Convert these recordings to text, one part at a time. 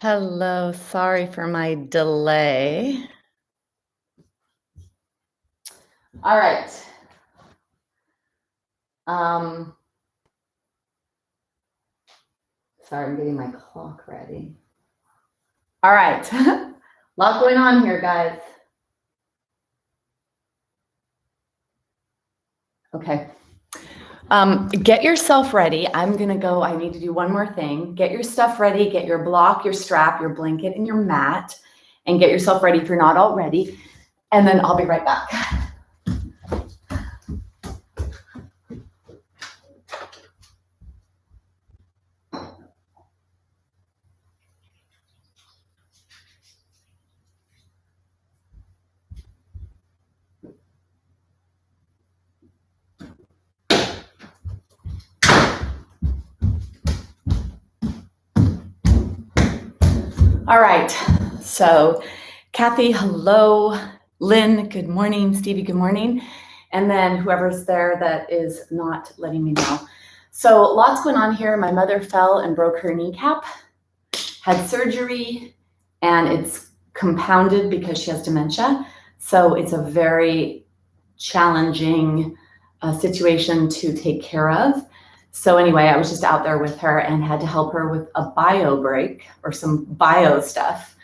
Hello, sorry for my delay. All right. Sorry, I'm getting my clock ready. All right. A lot going on here, guys. Okay. Get yourself ready. I'm going to go. I need to do one more thing. Get your stuff ready. Get your block, your strap, your blanket, and your mat, and get yourself ready if you're not already. And then I'll be right back. All right. So, Kathy, hello. Lynn, good morning. Stevie, good morning. And then whoever's there that is not letting me know. So lots going on here. My mother fell and broke her kneecap, had surgery, and it's compounded because she has dementia. So it's a very challenging situation to take care of. So anyway, I was just out there with her and had to help her with a bio break or some bio stuff,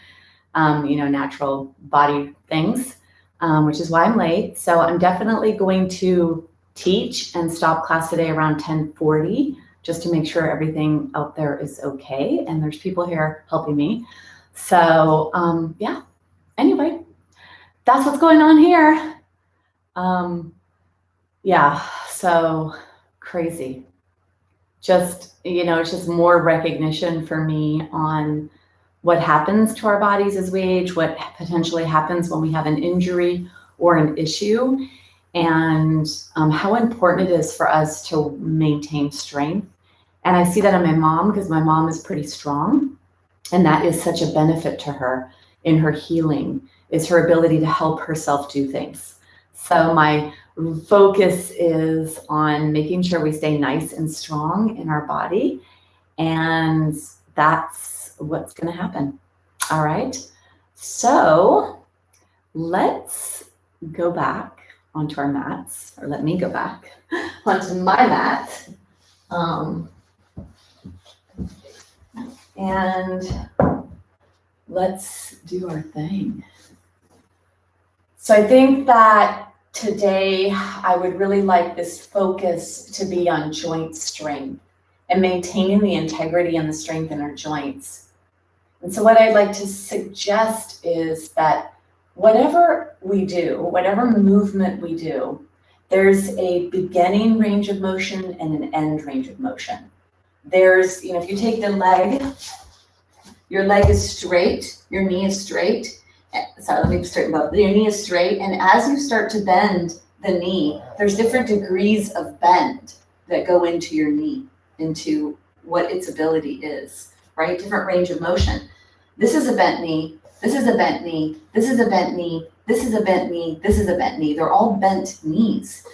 natural body things, which is why I'm late. So I'm definitely going to teach and stop class today around 10:40, just to make sure everything out there is okay. And there's people here helping me. So anyway, that's what's going on here. So crazy. Just, it's just more recognition for me on what happens to our bodies as we age, what potentially happens when we have an injury or an issue, and how important it is for us to maintain strength. And I see that in my mom, because my mom is pretty strong, and that is such a benefit to her in her healing, is her ability to help herself do things. So my focus is on making sure we stay nice and strong in our body, and that's what's going to happen. All right. So let's go back onto our mats, or let me go back onto my mat. And let's do our thing. So I think that today I would really like this focus to be on joint strength and maintaining the integrity and the strength in our joints. And so what I'd like to suggest is that whatever we do, whatever movement we do, there's a beginning range of motion and an end range of motion. There's, if you take the leg, your leg is straight, your knee is straight. Sorry, let me straighten up. Your knee is straight, and as you start to bend the knee, there's different degrees of bend that go into your knee, into what its ability is, right? Different range of motion. This is a bent knee, this is a bent knee, this is a bent knee, this is a bent knee, this is a bent knee. They're all bent knees.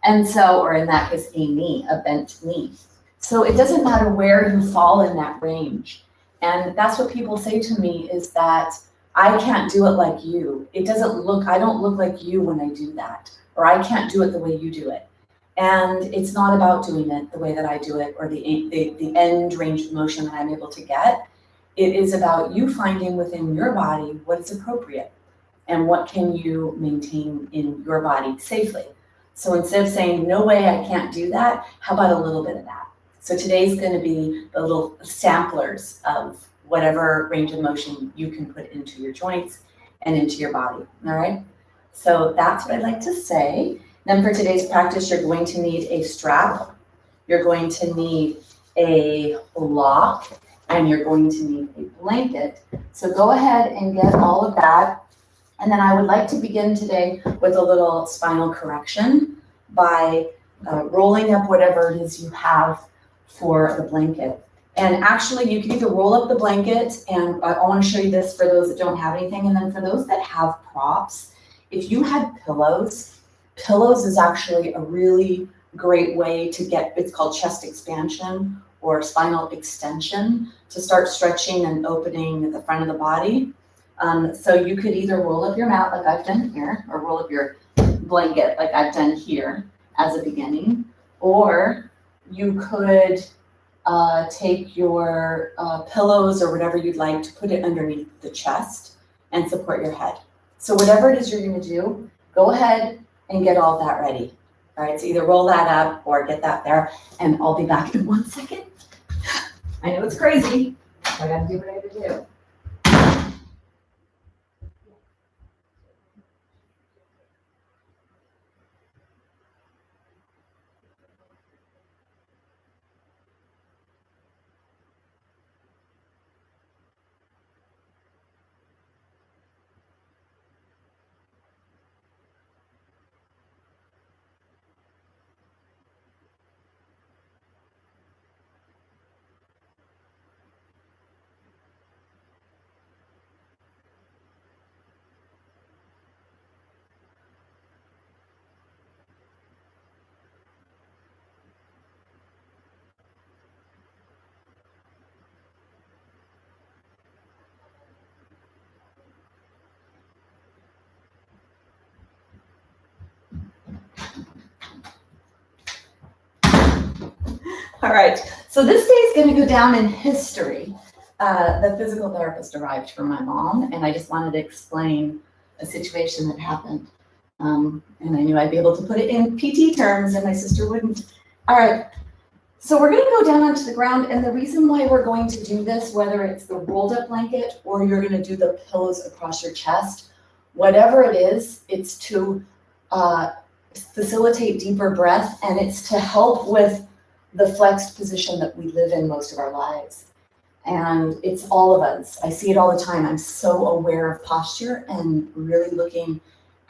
And so, or in that case, a bent knee. So it doesn't matter where you fall in that range. And that's what people say to me, is that I can't do it like you. I don't look like you when I do that, or I can't do it the way you do it. And it's not about doing it the way that I do it, or the end range of motion that I'm able to get. It is about you finding within your body what is appropriate and what can you maintain in your body safely. So instead of saying, no way, I can't do that, how about a little bit of that? So today's going to be the little samplers of whatever range of motion you can put into your joints and into your body, all right? So that's what I'd like to say. Then for today's practice, you're going to need a strap, you're going to need a block, and you're going to need a blanket. So go ahead and get all of that. And then I would like to begin today with a little spinal correction by rolling up whatever it is you have for the blanket. And actually, you can either roll up the blanket, and I want to show you this for those that don't have anything, and then for those that have props, if you had pillows is actually a really, great way to get, it's called chest expansion or spinal extension, to start stretching and opening the front of the body. So you could either roll up your mat like I've done here, or roll up your blanket like I've done here as a beginning, or you could take your pillows or whatever you'd like to put it underneath the chest and support your head. So whatever it is you're gonna do, go ahead and get all that ready. All right, so either roll that up or get that there, and I'll be back in 1 second. I know it's crazy, but I gotta do what I gotta do. All right, so this day is going to go down in history. The physical therapist arrived for my mom, and I just wanted to explain a situation that happened. And I knew I'd be able to put it in PT terms, and my sister wouldn't. All right, so we're going to go down onto the ground, and the reason why we're going to do this, whether it's the rolled up blanket or you're going to do the pillows across your chest, whatever it is, it's to facilitate deeper breath, and it's to help with the flexed position that we live in most of our lives. And it's all of us. I see it all the time. I'm so aware of posture and really looking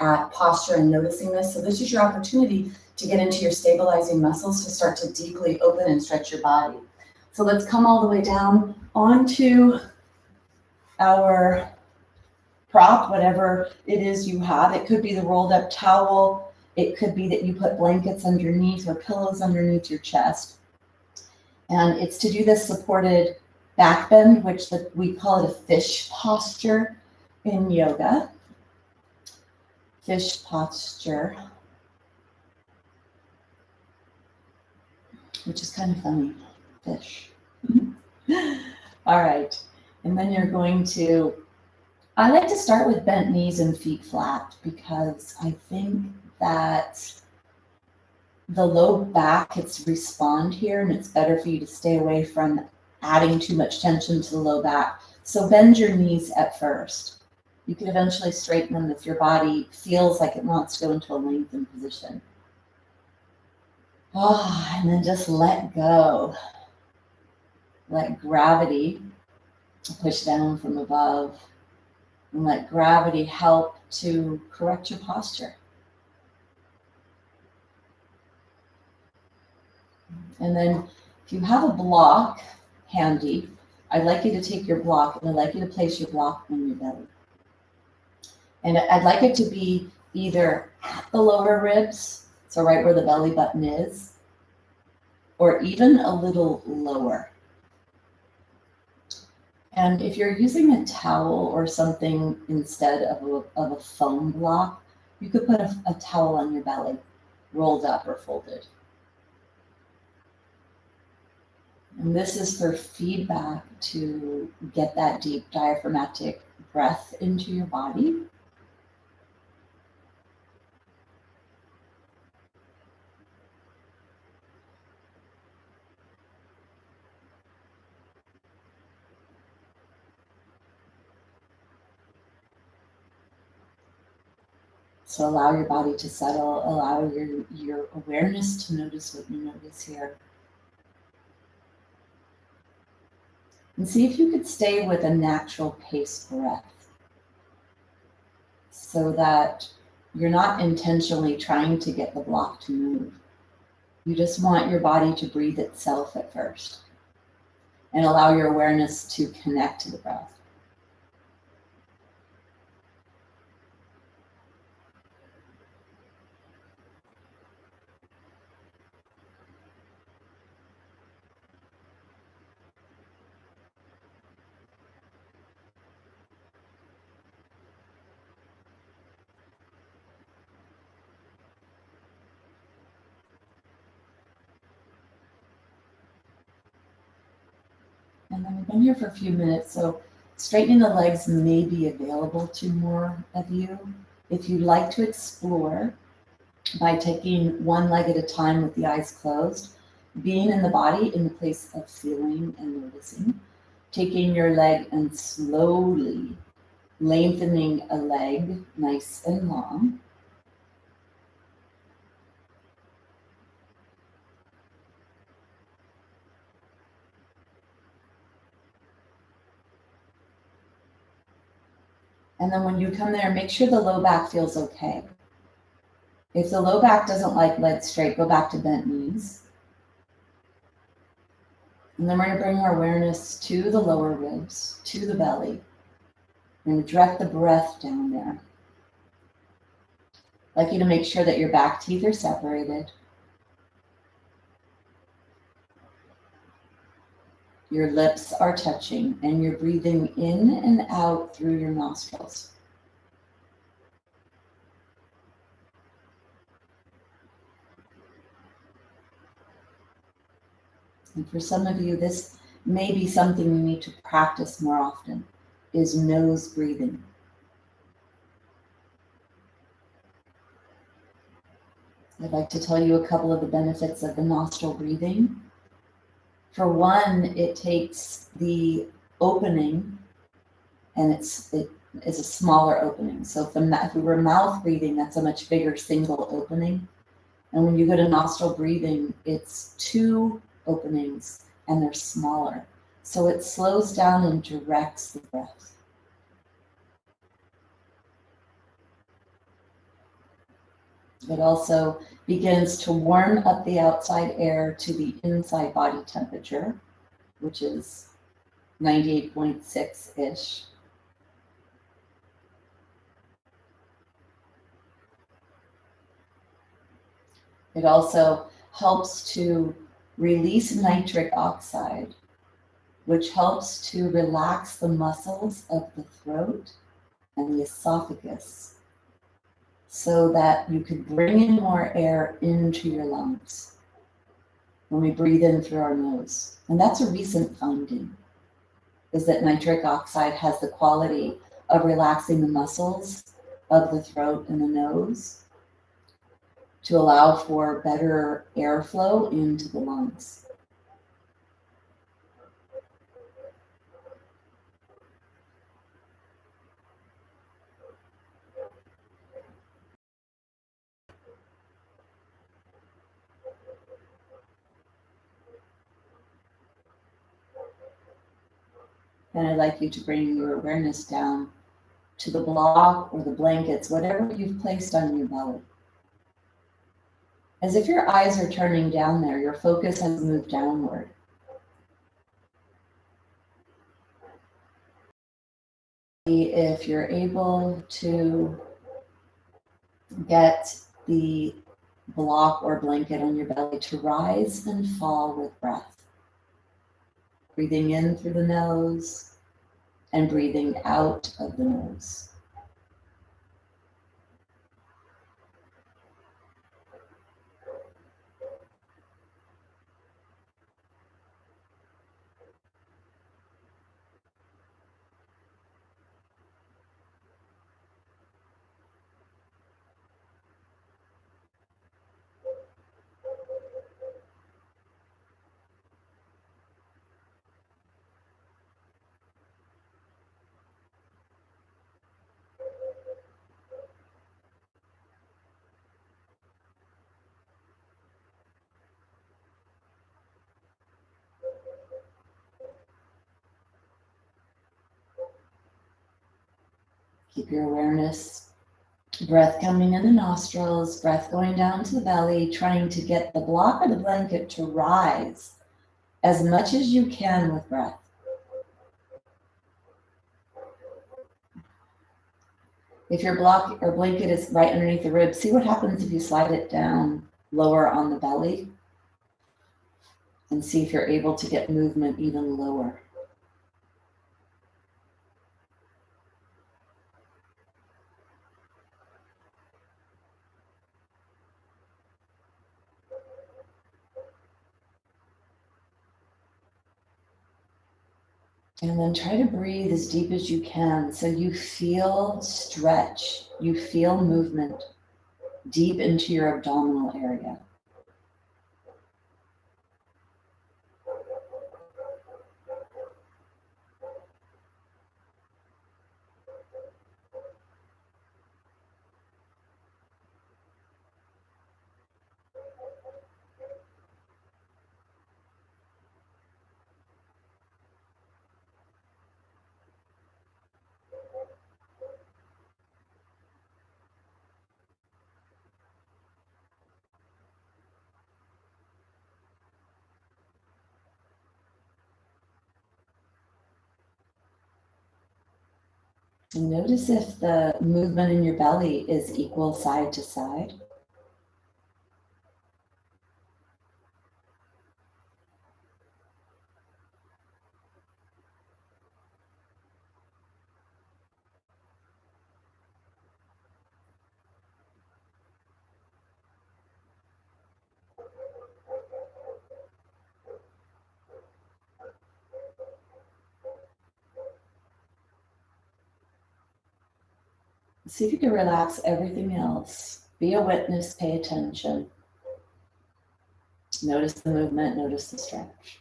at posture and noticing this. So this is your opportunity to get into your stabilizing muscles to start to deeply open and stretch your body. So let's come all the way down onto our prop, whatever it is you have. It could be the rolled up towel. It could be that you put blankets underneath or pillows underneath your chest. And it's to do this supported back bend, which we call it a fish posture in yoga. Fish posture, which is kind of funny, fish. All right, and then you're going to, I like to start with bent knees and feet flat, because I think that the low back gets respond here, and it's better for you to stay away from adding too much tension to the low back. So bend your knees at first. You can eventually straighten them if your body feels like it wants to go into a lengthened position. And then just let go. Let gravity push down from above, and let gravity help to correct your posture. And then if you have a block handy, I'd like you to take your block, and I'd like you to place your block on your belly. And I'd like it to be either at the lower ribs, so right where the belly button is, or even a little lower. And if you're using a towel or something instead of a foam block, you could put a towel on your belly, rolled up or folded. And this is for feedback to get that deep diaphragmatic breath into your body. So allow your body to settle, allow your awareness to notice what you notice here. And see if you could stay with a natural pace breath, so that you're not intentionally trying to get the block to move. You just want your body to breathe itself at first, and allow your awareness to connect to the breath. And then we've been here for a few minutes, so straightening the legs may be available to more of you. If you'd like to explore by taking one leg at a time with the eyes closed, being in the body in the place of feeling and noticing, taking your leg and slowly lengthening a leg nice and long. And then when you come there, make sure the low back feels okay. If the low back doesn't like legs straight, go back to bent knees. And then we're going to bring our awareness to the lower ribs, to the belly. We're going to direct the breath down there. I'd like you to make sure that your back teeth are separated. Your lips are touching, and you're breathing in and out through your nostrils. And for some of you, this may be something you need to practice more often, is nose breathing. I'd like to tell you a couple of the benefits of the nostril breathing. For one, it takes the opening, and it is a smaller opening. So if we were mouth breathing, that's a much bigger single opening. And when you go to nostril breathing, it's two openings and they're smaller. So it slows down and directs the breath. It also begins to warm up the outside air to the inside body temperature, which is 98.6-ish. It also helps to release nitric oxide, which helps to relax the muscles of the throat and the esophagus so that you could bring in more air into your lungs when we breathe in through our nose. And that's a recent finding, is that nitric oxide has the quality of relaxing the muscles of the throat and the nose to allow for better airflow into the lungs. And I'd like you to bring your awareness down to the block or the blankets, whatever you've placed on your belly. As if your eyes are turning down there, your focus has moved downward. If you're able to get the block or blanket on your belly to rise and fall with breath. Breathing in through the nose and breathing out of the nose. Keep your awareness, breath coming in the nostrils, breath going down to the belly, trying to get the block or the blanket to rise as much as you can with breath. If your block or blanket is right underneath the ribs, see what happens if you slide it down lower on the belly and see if you're able to get movement even lower. And then try to breathe as deep as you can so you feel stretch, you feel movement deep into your abdominal area. And notice if the movement in your belly is equal side to side. See if you can relax everything else. Be a witness, pay attention. Notice the movement, notice the stretch.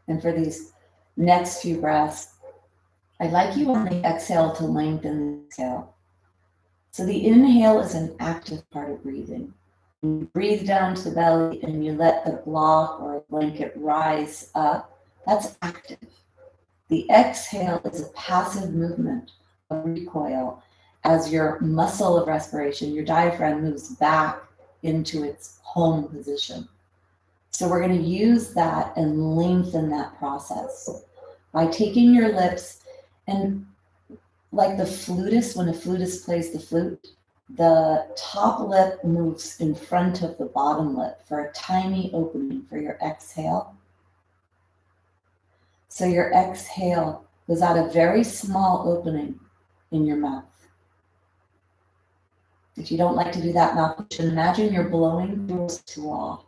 And for these next few breaths, I'd like you on the exhale to lengthen the exhale. So the inhale is an active part of breathing. When you breathe down to the belly and you let the block or blanket rise up, that's active. The exhale is a passive movement of recoil as your muscle of respiration, your diaphragm, moves back into its home position. So we're going to use that and lengthen that process by taking your lips and, like the flutist, when a flutist plays the flute, the top lip moves in front of the bottom lip for a tiny opening for your exhale. So your exhale goes out a very small opening in your mouth. If you don't like to do that mouth position, imagine you're blowing through a straw.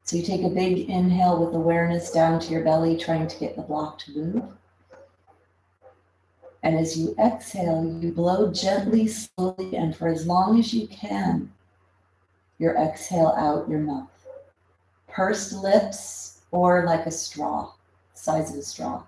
So you take a big inhale with awareness down to your belly, trying to get the block to move. And as you exhale, you blow gently, slowly, and for as long as you can, your exhale out your mouth. Pursed lips or like a straw, size of a straw.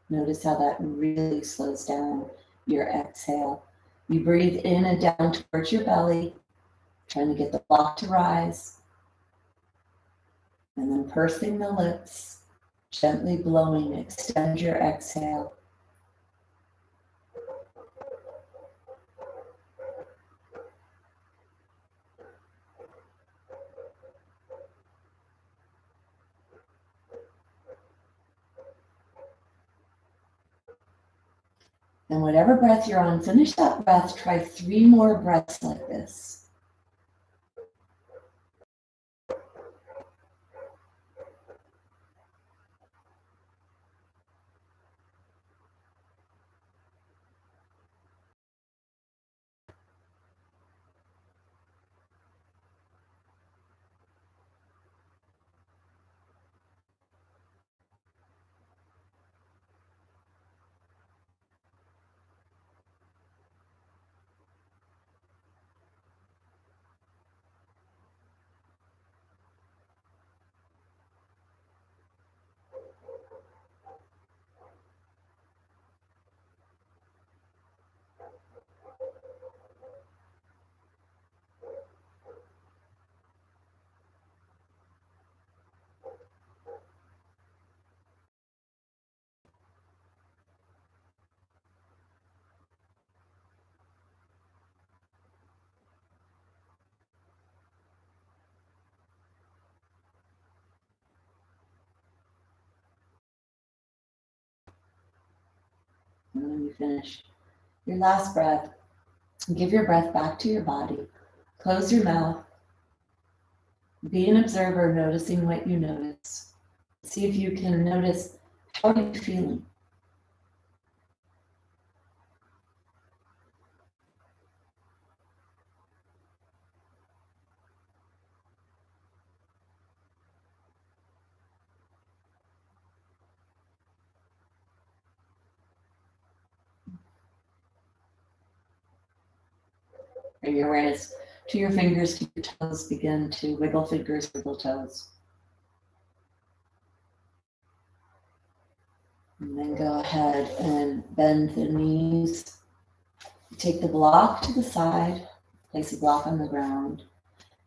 Notice how that really slows down your exhale. You breathe in and down towards your belly, trying to get the block to rise. And then pursing the lips, gently blowing, extend your exhale. And whatever breath you're on, finish that breath. Try 3 more breaths like this. And when you finish your last breath, give your breath back to your body. Close your mouth. Be an observer, noticing what you notice. See if you can notice how you're feeling. Bring your awareness to your fingers, to your toes. Begin to wiggle fingers, wiggle toes. And then go ahead and bend the knees. Take the block to the side, place a block on the ground.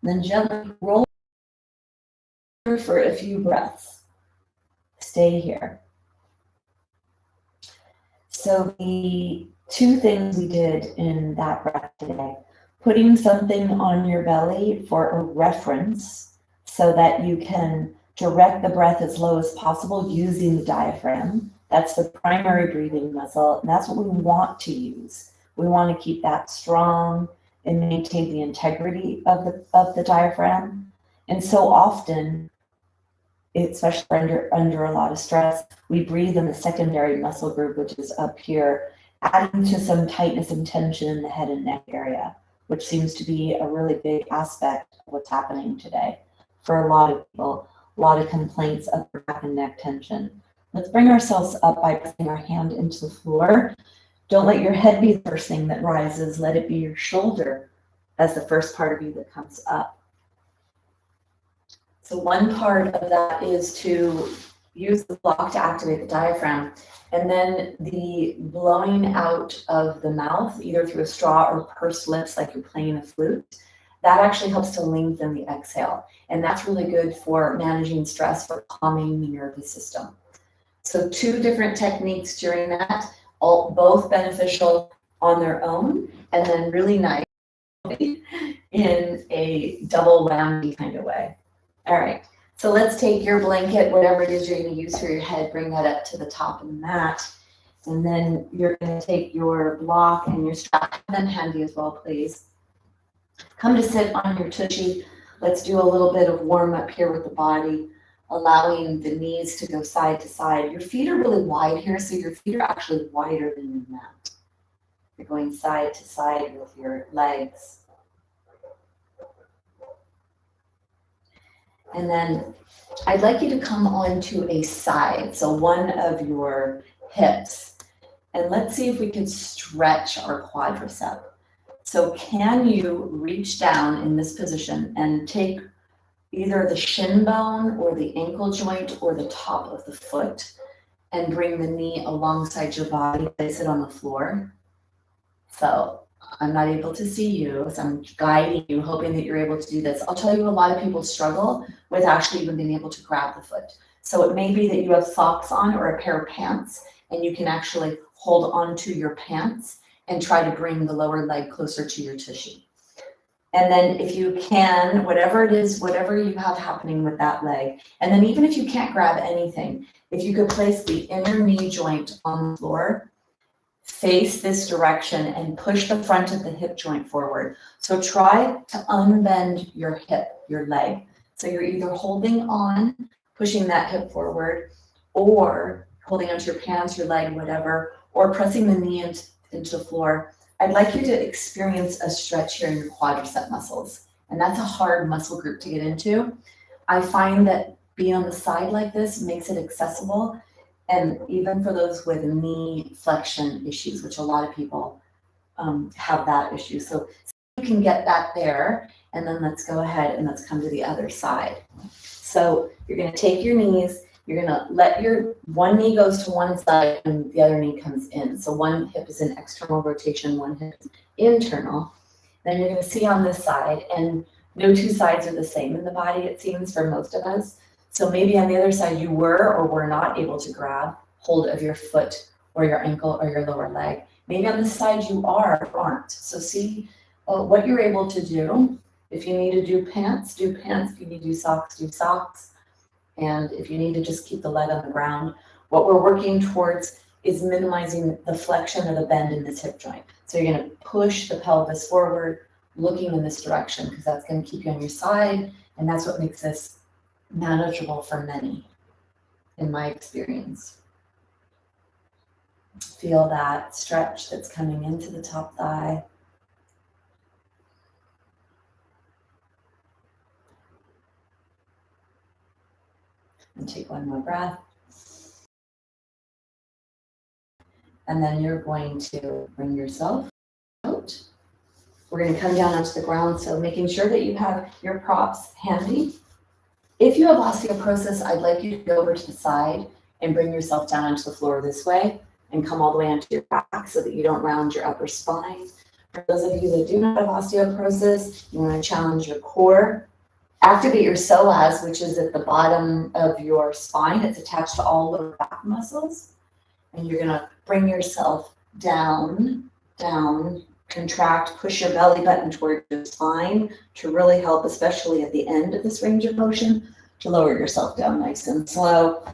Then gently roll for a few breaths. Stay here. So the two things we did in that breath today, putting something on your belly for a reference so that you can direct the breath as low as possible using the diaphragm. That's the primary breathing muscle, and that's what we want to use. We want to keep that strong and maintain the integrity of the diaphragm. And so often, especially under a lot of stress, we breathe in the secondary muscle group, which is up here, adding to some tightness and tension in the head and neck area, which seems to be a really big aspect of what's happening today. For a lot of people, a lot of complaints of back and neck tension. Let's bring ourselves up by pressing our hand into the floor. Don't let your head be the first thing that rises. Let it be your shoulder as the first part of you that comes up. So one part of that is to use the block to activate the diaphragm. And then the blowing out of the mouth, either through a straw or pursed lips like you're playing a flute, that actually helps to lengthen the exhale. And that's really good for managing stress, for calming the nervous system. So two different techniques during that, both beneficial on their own, and then really nice in a double whammy kind of way. All right, so let's take your blanket, whatever it is you're going to use for your head, bring that up to the top of the mat. And then you're going to take your block and your strap, have them handy as well, please. Come to sit on your tushy. Let's do a little bit of warm up here with the body, allowing the knees to go side to side. Your feet are really wide here, so your feet are actually wider than your mat. You're going side to side with your legs. And then I'd like you to come onto a side, so one of your hips. And let's see if we can stretch our quadricep. So can you reach down in this position and take either the shin bone or the ankle joint or the top of the foot and bring the knee alongside your body, place it on the floor. So I'm not able to see you, so I'm guiding you, hoping that you're able to do this. I'll tell you, a lot of people struggle with actually even being able to grab the foot. So it may be that you have socks on or a pair of pants, and you can actually hold onto your pants and try to bring the lower leg closer to your tushy. And then if you can, whatever it is, whatever you have happening with that leg, and then even if you can't grab anything, if you could place the inner knee joint on the floor, face this direction and push the front of the hip joint forward. So try to unbend your hip, your leg. So you're either holding on, pushing that hip forward, or holding onto your pants, your leg, whatever, or pressing the knee into the floor. I'd like you to experience a stretch here in your quadricep muscles. And that's a hard muscle group to get into. I find that being on the side like this makes it accessible. And even for those with knee flexion issues, which a lot of people have that issue. So you can get that there, and then let's go ahead and let's come to the other side. So you're gonna take your knees, you're gonna let your one knee goes to one side and the other knee comes in. So one hip is in external rotation, one hip is internal. Then you're gonna see on this side, and no two sides are the same in the body, it seems, for most of us. So maybe on the other side you were or were not able to grab hold of your foot or your ankle or your lower leg. Maybe on this side you are or aren't. So see what you're able to do. If you need to do pants, do pants. If you need to do socks, do socks. And if you need to just keep the leg on the ground, what we're working towards is minimizing the flexion or the bend in this hip joint. So you're gonna push the pelvis forward, looking in this direction, because that's gonna keep you on your side, and that's what makes this manageable for many, in my experience. Feel that stretch that's coming into the top thigh. And take one more breath. And then you're going to bring yourself out. We're going to come down onto the ground, so making sure that you have your props handy. If you have osteoporosis, I'd like you to go over to the side and bring yourself down onto the floor this way and come all the way onto your back so that you don't round your upper spine. For those of you that do not have osteoporosis, you want to challenge your core. Activate your psoas, which is at the bottom of your spine. It's attached to all lower back muscles. And you're gonna bring yourself down, down, contract, push your belly button toward your spine to really help, especially at the end of this range of motion, to lower yourself down nice and slow.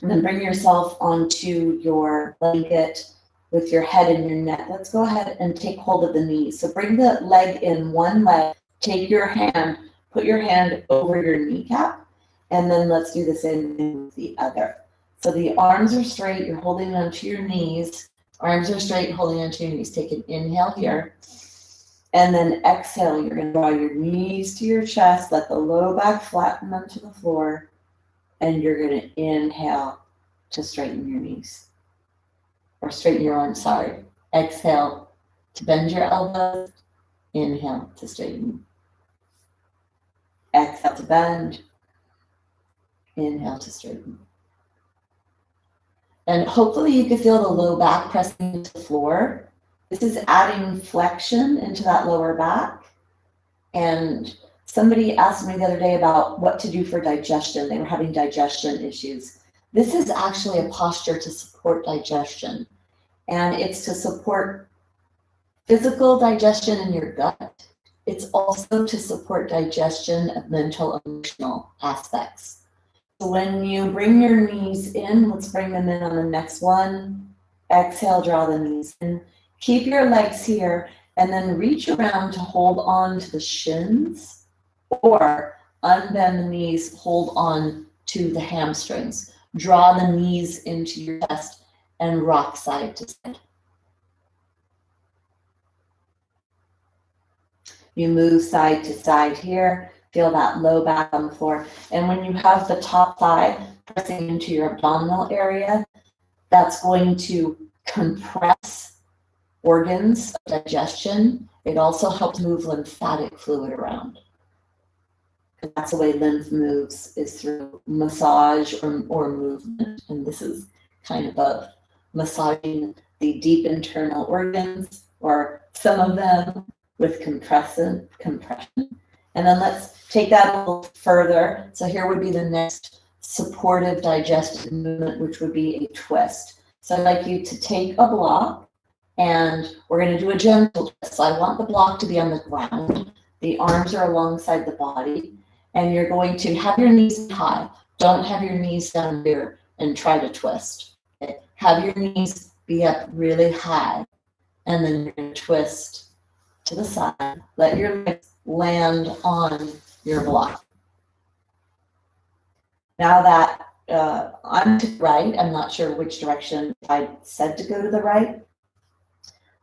And then bring yourself onto your blanket with your head and your neck. Let's go ahead and take hold of the knees. So bring the leg in one leg, take your hand, put your hand over your kneecap, and then let's do the same thing with the other. So the arms are straight, you're holding onto your knees. Arms are straight, holding onto your knees. Take an inhale here. And then exhale, you're gonna draw your knees to your chest, let the low back flatten onto the floor, and you're gonna inhale to straighten your knees. Or straighten your arms, sorry. Exhale to bend your elbows, inhale to straighten. Exhale to bend, inhale to straighten. And hopefully you can feel the low back pressing into the floor. This is adding flexion into that lower back. And somebody asked me the other day about what to do for digestion. They were having digestion issues. This is actually a posture to support digestion. And it's to support physical digestion in your gut. It's also to support digestion of mental, emotional aspects. So when you bring your knees in, let's bring them in on the next one. Exhale, draw the knees in. Keep your legs here and then reach around to hold on to the shins or unbend the knees, hold on to the hamstrings. Draw the knees into your chest and rock side to side. You move side to side here. Feel that low back on the floor. And when you have the top thigh pressing into your abdominal area, that's going to compress organs of digestion. It also helps move lymphatic fluid around. And that's the way lymph moves, is through massage or movement. And this is kind of both, massaging the deep internal organs, or some of them, with compression. And then let's take that a little further. So here would be the next supportive digestive movement, which would be a twist. So I'd like you to take a block and we're going to do a gentle twist. So I want the block to be on the ground. The arms are alongside the body, and you're going to have your knees high. Don't have your knees down here and try to twist. Okay? Have your knees be up really high, and then you're going to twist to the side. Let your legs land on your block. Now that I'm to the right, I'm not sure which direction I said to go to the right,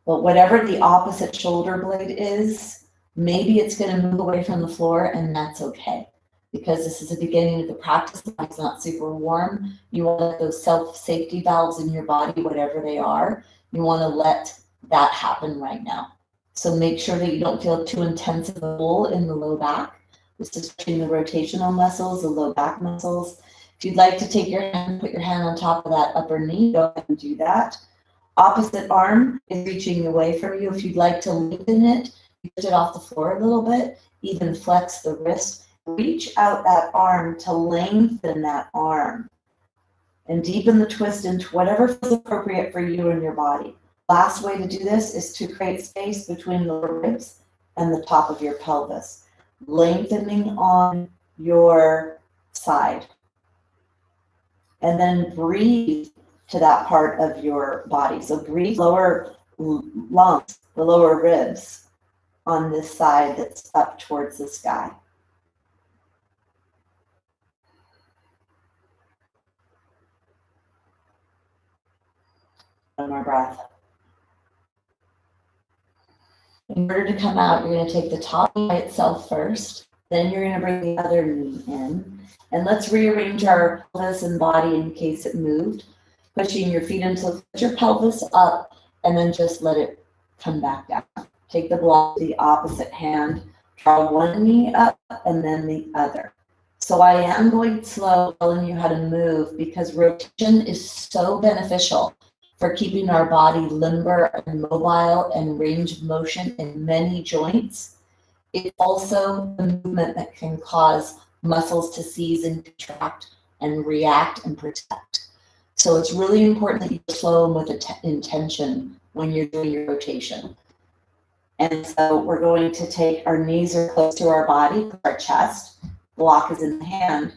but whatever the opposite shoulder blade is, maybe it's going to move away from the floor, and that's okay. Because this is the beginning of the practice, it's not super warm. You want to let those self-safety valves in your body, whatever they are, you want to let that happen right now. So make sure that you don't feel too intense of a pull in the low back. This is stretching the rotational muscles, the low back muscles. If you'd like to take your hand, put your hand on top of that upper knee, go ahead and do that. Opposite arm is reaching away from you. If you'd like to lengthen it, lift it off the floor a little bit, even flex the wrist. Reach out that arm to lengthen that arm and deepen the twist into whatever feels appropriate for you and your body. Last way to do this is to create space between the ribs and the top of your pelvis, lengthening on your side. And then breathe to that part of your body. So breathe lower lungs, the lower ribs on this side that's up towards the sky. One more breath. In order to come out, you're going to take the top knee by itself first. Then you're going to bring the other knee in. And let's rearrange our pelvis and body in case it moved. Pushing your feet into your pelvis up and then just let it come back down. Take the block to the opposite hand. Draw one knee up and then the other. So I am going slow, telling you how to move because rotation is so beneficial for keeping our body limber and mobile and range of motion in many joints. It's also the movement that can cause muscles to seize and contract and react and protect. So it's really important that you slow them with intention when you're doing your rotation. And so we're going to take our knees are close to our body, our chest, block is in the hand,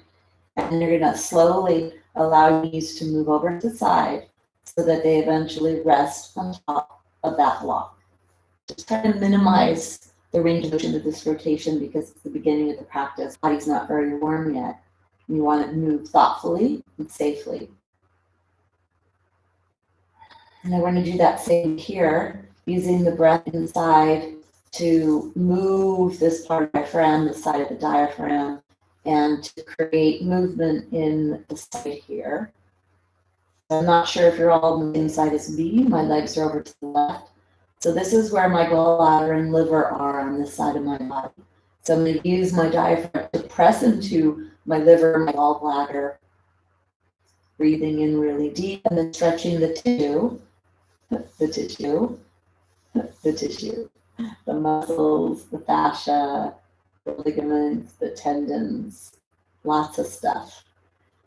and you're going to slowly allow your knees to move over to the side so that they eventually rest on top of that block. Just try to minimize the range of motion of this rotation because it's the beginning of the practice. Body's not very warm yet. You want to move thoughtfully and safely. And then we're going to do that same here, using the breath inside to move this part of the diaphragm, the side of the diaphragm, and to create movement in the side here. I'm not sure if you're all on the same side as me. My legs are over to the left. So this is where my gallbladder and liver are on this side of my body. So I'm going to use my diaphragm to press into my liver, my gallbladder, breathing in really deep, and then stretching the tissue, the muscles, the fascia, the ligaments, the tendons, lots of stuff.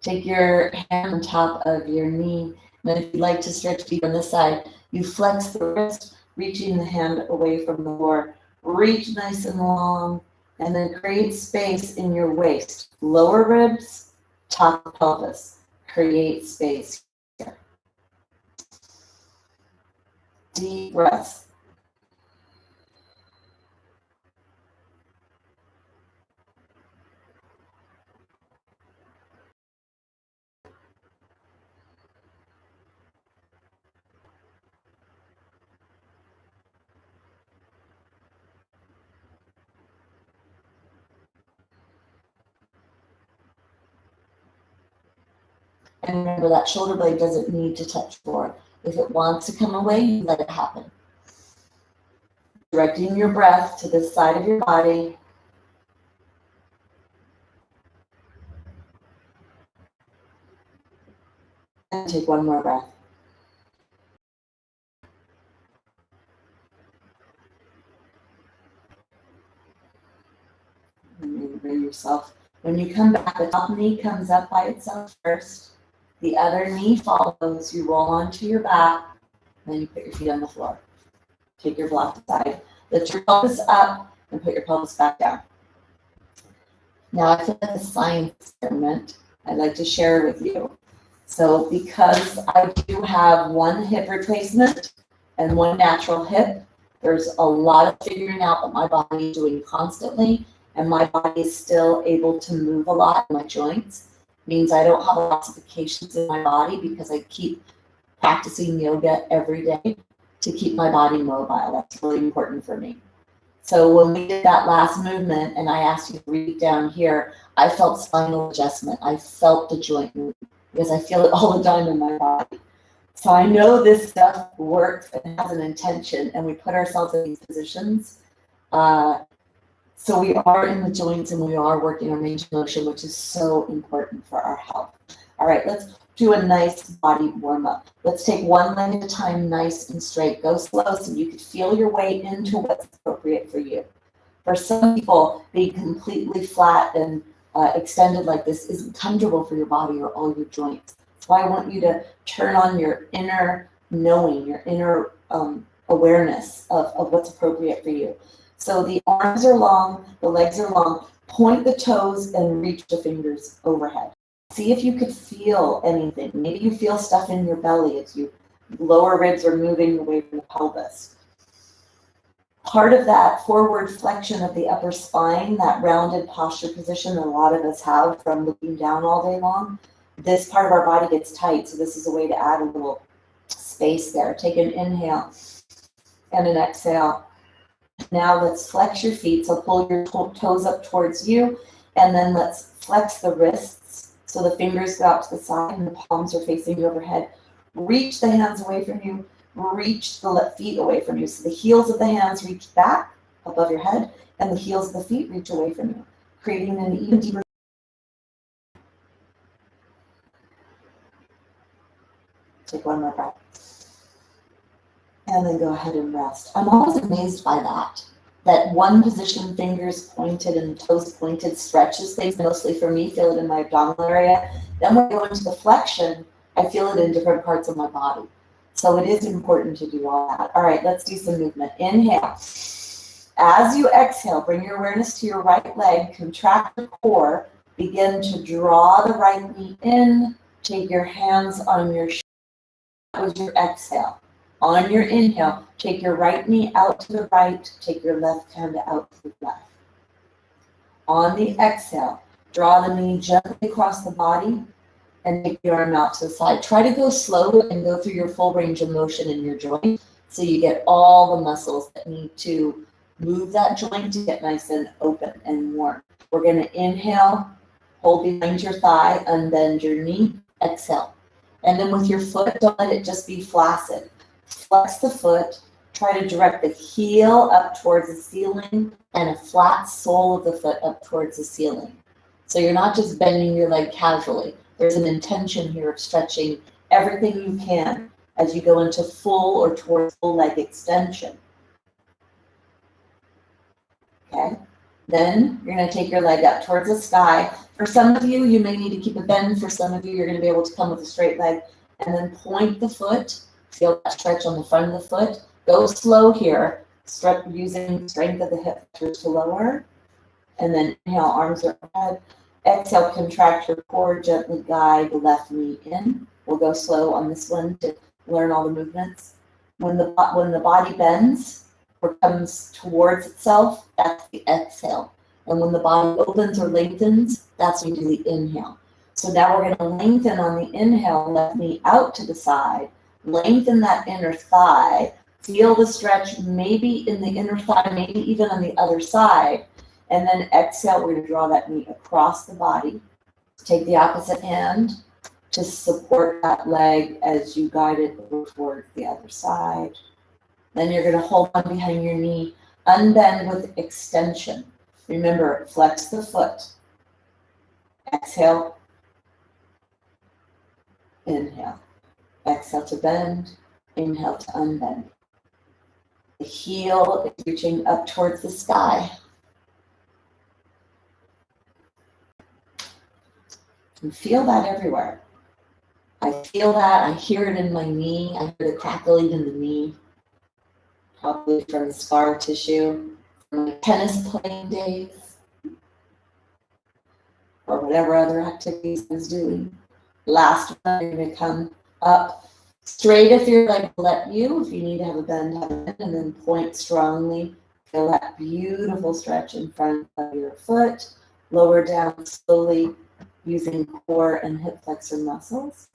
Take your hand on top of your knee, and if you'd like to stretch deep on this side, you flex the wrist, reaching the hand away from the floor. Reach nice and long, and then create space in your waist. Lower ribs, top of pelvis. Create space here. Deep breaths. And remember, that shoulder blade doesn't need to touch the floor. If it wants to come away, you let it happen. Directing your breath to the side of your body. And take one more breath. And then bring yourself. When you come back, the top knee comes up by itself first. The other knee follows. You roll onto your back. Then you put your feet on the floor. Take your block aside. Lift your pelvis up and put your pelvis back down. Now I feel like a science experiment I'd like to share with you. So because I do have one hip replacement and one natural hip, there's a lot of figuring out that my body is doing constantly, and my body is still able to move a lot in my joints. Means I don't have ossifications in my body because I keep practicing yoga every day to keep my body mobile. That's really important for me. So when we did that last movement and I asked you to read down here, I felt spinal adjustment. I felt the joint move because I feel it all the time in my body. So I know this stuff works and has an intention, and we put ourselves in these positions. So we are in the joints and we are working on range of motion, which is so important for our health. All right, let's do a nice body warm up. Let's take one leg at a time, nice and straight. Go slow so you can feel your way into what's appropriate for you. For some people, being completely flat and extended like this isn't comfortable for your body or all your joints. So I want you to turn on your inner knowing, your inner awareness of what's appropriate for you. So the arms are long, the legs are long. Point the toes and reach the fingers overhead. See if you could feel anything. Maybe you feel stuff in your belly as you lower ribs are moving away from the pelvis. Part of that forward flexion of the upper spine, that rounded posture position that a lot of us have from looking down all day long, this part of our body gets tight. So this is a way to add a little space there. Take an inhale and an exhale. Now let's flex your feet. So pull your toes up towards you, and then let's flex the wrists. So the fingers go out to the side and the palms are facing you overhead. Reach the hands away from you. Reach the feet away from you. So the heels of the hands reach back above your head, and the heels of the feet reach away from you, creating an even deeper. Take one more breath. And then go ahead and rest. I'm always amazed by that. That one position, fingers pointed and toes pointed, stretches things mostly for me, feel it in my abdominal area. Then when I go into the flexion, I feel it in different parts of my body. So it is important to do all that. All right, let's do some movement. Inhale. As you exhale, bring your awareness to your right leg, contract the core, begin to draw the right knee in, take your hands on your shoulder. That was your exhale. On your inhale, take your right knee out to the right, take your left hand out to the left. On the exhale, draw the knee gently across the body and take your arm out to the side. Try to go slow and go through your full range of motion in your joint so you get all the muscles that need to move that joint to get nice and open and warm. We're going to inhale, hold behind your thigh, unbend your knee, exhale. And then with your foot, don't let it just be flaccid. Flex the foot, try to direct the heel up towards the ceiling and a flat sole of the foot up towards the ceiling. So you're not just bending your leg casually. There's an intention here of stretching everything you can as you go into full or towards full leg extension. Okay, then you're going to take your leg up towards the sky. For some of you, you may need to keep a bend. For some of you, you're going to be able to come with a straight leg and then point the foot. Feel that stretch on the front of the foot. Go slow here, stretch using strength of the hip to lower. And then inhale, arms are overhead. Exhale, contract your core, gently guide the left knee in. We'll go slow on this one to learn all the movements. When the body bends or comes towards itself, that's the exhale. And when the body opens or lengthens, that's when you do the inhale. So now we're going to lengthen on the inhale, left knee out to the side. Lengthen that inner thigh. Feel the stretch maybe in the inner thigh, maybe even on the other side. And then exhale, we're going to draw that knee across the body. Take the opposite hand to support that leg as you guide it over towards the other side. Then you're going to hold on behind your knee, unbend with extension. Remember, flex the foot. Exhale. Inhale. Exhale to bend. Inhale to unbend. The heel is reaching up towards the sky. And feel that everywhere. I feel that. I hear it in my knee. I hear the crackling in the knee. Probably from the scar tissue, from my tennis playing days, or whatever other activities I was doing. Last one, you're going to come up straight if your leg will let you. If you need to have a bend, have a bend, and then point strongly. Feel that beautiful stretch in front of your foot. Lower down slowly using core and hip flexor muscles.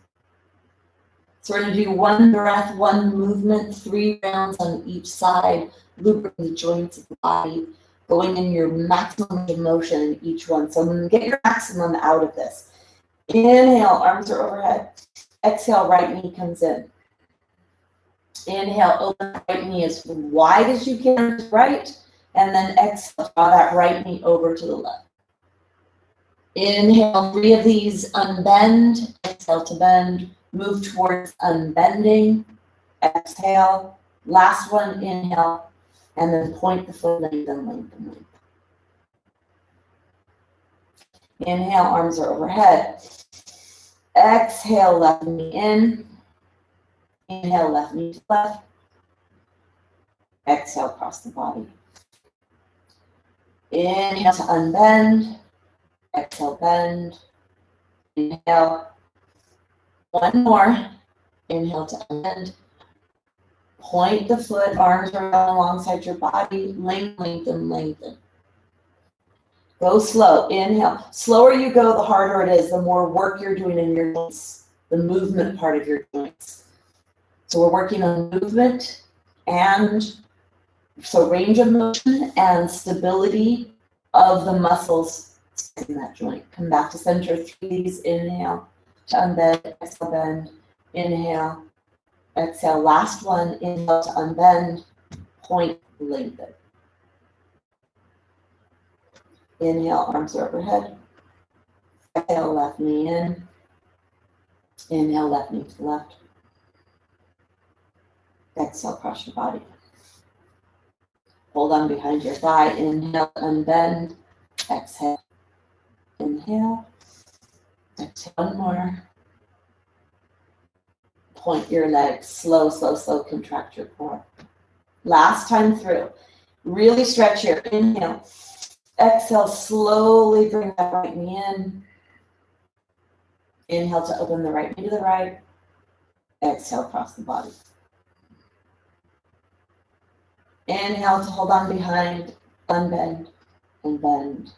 So we're going to do one breath, one movement, 3 rounds on each side, lubricating the joints of the body, going in your maximum of motion in each one. So get your maximum out of this. Inhale, arms are overhead. Exhale, right knee comes in. Inhale, open the right knee as wide as you can to the right, and then exhale, draw that right knee over to the left. Inhale, 3 of these, unbend, exhale to bend, move towards unbending, exhale, last one, inhale, and then point the foot, lengthen, lengthen, lengthen. Inhale, arms are overhead. Exhale, left knee in. Inhale, left knee to left. Exhale, across the body. Inhale to unbend. Exhale, bend. Inhale. One more. Inhale to unbend. Point the foot, arms around alongside your body. Lengthen, lengthen. Go slow. Inhale. Slower you go, the harder it is, the more work you're doing in your joints, the movement part of your joints. So we're working on movement and so range of motion and stability of the muscles in that joint. Come back to center. 3. Inhale to unbend. Exhale, bend. Inhale. Exhale. Last one. Inhale to unbend. Point, lengthen. Inhale, arms are overhead. Exhale, left knee in. Inhale, left knee to the left. Exhale, cross your body. Hold on behind your thigh. Inhale, unbend. Exhale. Inhale. Exhale, one more. Point your legs. Slow, slow, slow. Contract your core. Last time through. Really stretch here. Inhale. Exhale, slowly bring that right knee in. Inhale to open the right knee to the right. Exhale, cross the body. Inhale to hold on behind, unbend, and bend.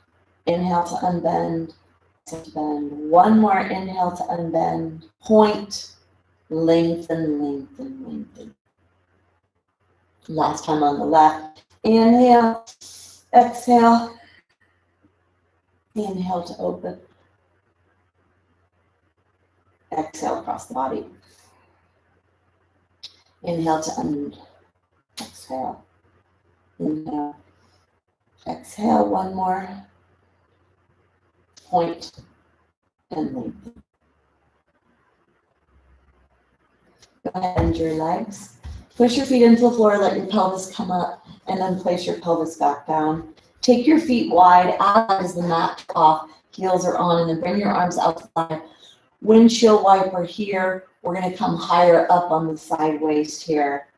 Inhale to unbend, to bend. One more inhale to unbend. Point, lengthen, lengthen, lengthen. Last time on the left. Inhale, exhale. Inhale to open. Exhale, across the body. Inhale to unbend. Exhale. Inhale. Exhale, one more. Point and lengthen. Go ahead and bend your legs. Push your feet into the floor, let your pelvis come up, and then place your pelvis back down. Take your feet wide as the mat off, heels are on, and then bring your arms outside. Windshield wiper here. We're going to come higher up on the side waist here.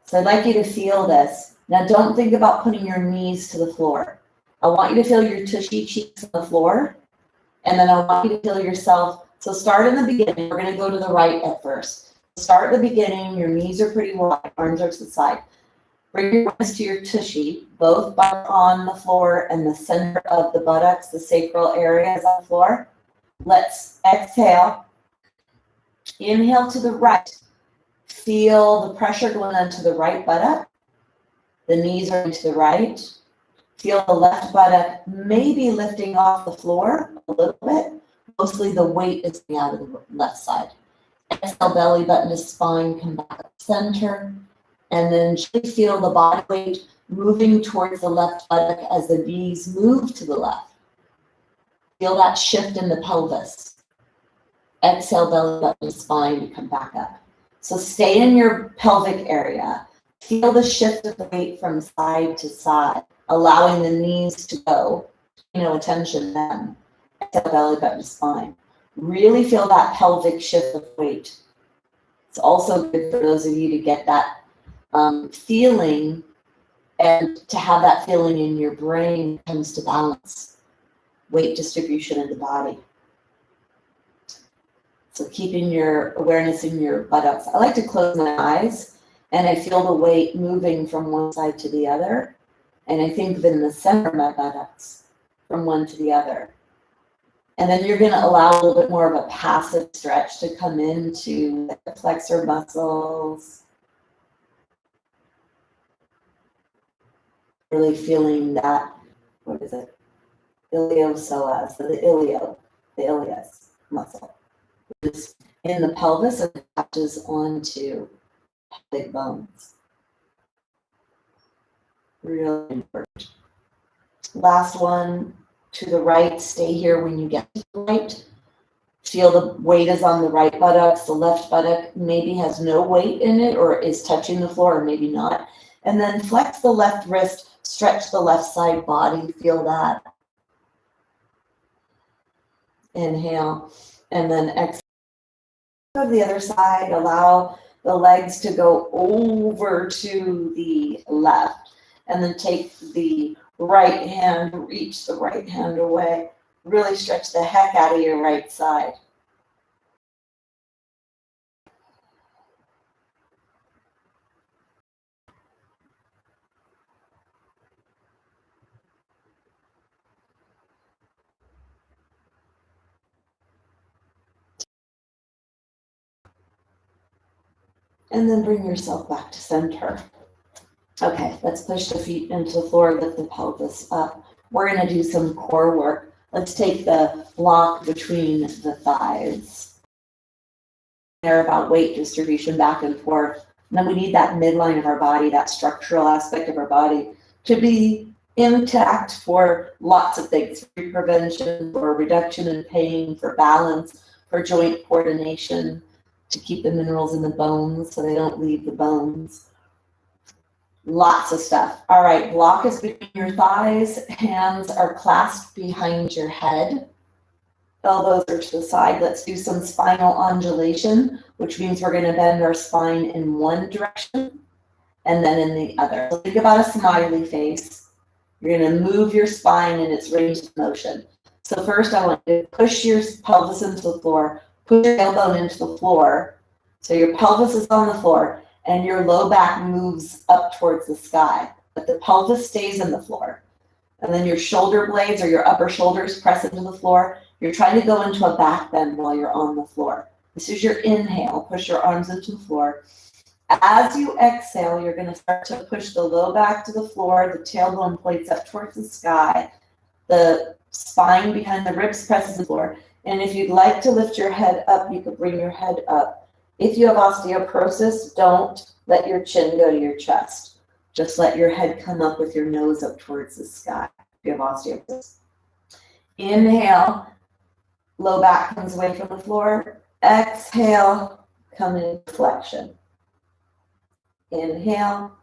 So I'd like you to feel this. Now don't think about putting your knees to the floor. I want you to feel your tushy cheeks on the floor, and then I want you to feel yourself. So start in the beginning. We're going to go to the right at first. Start at the beginning. Your knees are pretty wide, arms are to the side. Bring your arms to your tushy, both buttock on the floor and the center of the buttocks, the sacral area is on the floor. Let's exhale. Inhale to the right. Feel the pressure going onto the right buttock. The knees are to the right. Feel the left buttock maybe lifting off the floor a little bit. Mostly the weight is out of the left side. Exhale, belly button to spine, come back up center. And then just feel the body weight moving towards the left buttock as the knees move to the left. Feel that shift in the pelvis. Exhale, belly button to spine, to come back up. So stay in your pelvic area. Feel the shift of the weight from side to side, allowing the knees to go. Attention then. Exhale, belly button to spine. Really feel that pelvic shift of weight. It's also good for those of you to get that feeling, and to have that feeling in your brain comes to balance weight distribution in the body. So keeping your awareness in your buttocks. I like to close my eyes and I feel the weight moving from one side to the other. And I think of it in the center of my buttocks from one to the other. And then you're going to allow a little bit more of a passive stretch to come into the flexor muscles. Really feeling that, what is it? Iliopsoas, so the ilius muscle. It's in the pelvis and attaches onto big bones. Really important. Last one, to the right, stay here when you get to the right. Feel the weight is on the right buttocks, the left buttock maybe has no weight in it or is touching the floor or maybe not. And then flex the left wrist, stretch the left side body, feel that. Inhale, and then exhale. Go to the other side, allow the legs to go over to the left, and then take the right hand, reach the right hand away, really stretch the heck out of your right side. And then bring yourself back to center. Okay, let's push the feet into the floor, lift the pelvis up. We're gonna do some core work. Let's take the block between the thighs. They're about weight distribution back and forth. And then we need that midline of our body, that structural aspect of our body, to be intact for lots of things, for prevention, for reduction in pain, for balance, for joint coordination, to keep the minerals in the bones so they don't leave the bones. Lots of stuff. All right, block is between your thighs, hands are clasped behind your head, elbows are to the side. Let's do some spinal undulation, which means we're going to bend our spine in one direction and then in the other. So think about a smiley face. You're going to move your spine in its range of motion. So first I want you to push your pelvis into the floor, push your tailbone into the floor. So your pelvis is on the floor and your low back moves up towards the sky, but the pelvis stays in the floor. And then your shoulder blades or your upper shoulders press into the floor. You're trying to go into a back bend while you're on the floor. This is your inhale. Push your arms into the floor. As you exhale, you're going to start to push the low back to the floor, the tailbone plates up towards the sky, the spine behind the ribs presses the floor. And if you'd like to lift your head up, you could bring your head up. If you have osteoporosis, don't let your chin go to your chest. Just let your head come up with your nose up towards the sky if you have osteoporosis. Inhale, low back comes away from the floor. Exhale, come in flexion. Inhale,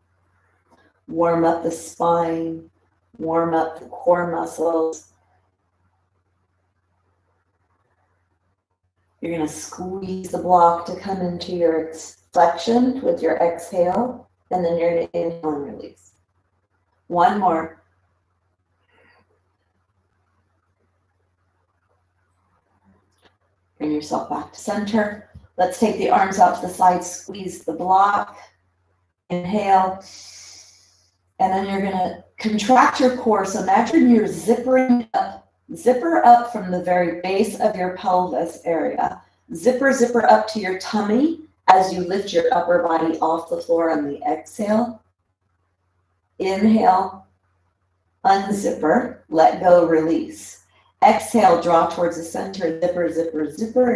warm up the spine, warm up the core muscles. You're going to squeeze the block to come into your flexion with your exhale, and then you're going to inhale and release. One more. Bring yourself back to center. Let's take the arms out to the side, squeeze the block. Inhale, and then you're going to contract your core. So imagine you're zippering up, zipper up from the very base of your pelvis area. Zipper up to your tummy as you lift your upper body off the floor on the exhale. Inhale, unzipper, let go, release. Exhale, draw towards the center, zipper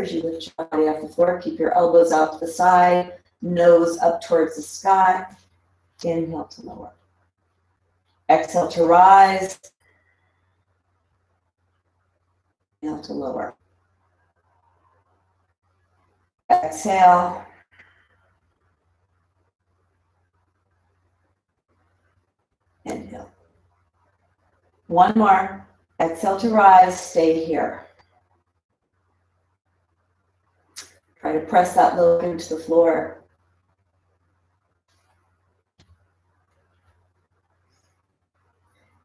as you lift your body off the floor. Keep your elbows out to the side. Nose up towards the sky. Inhale to lower. Exhale to rise. Inhale to lower. Exhale. Inhale. One more. Exhale to rise. Stay here. Try to press that low into the floor.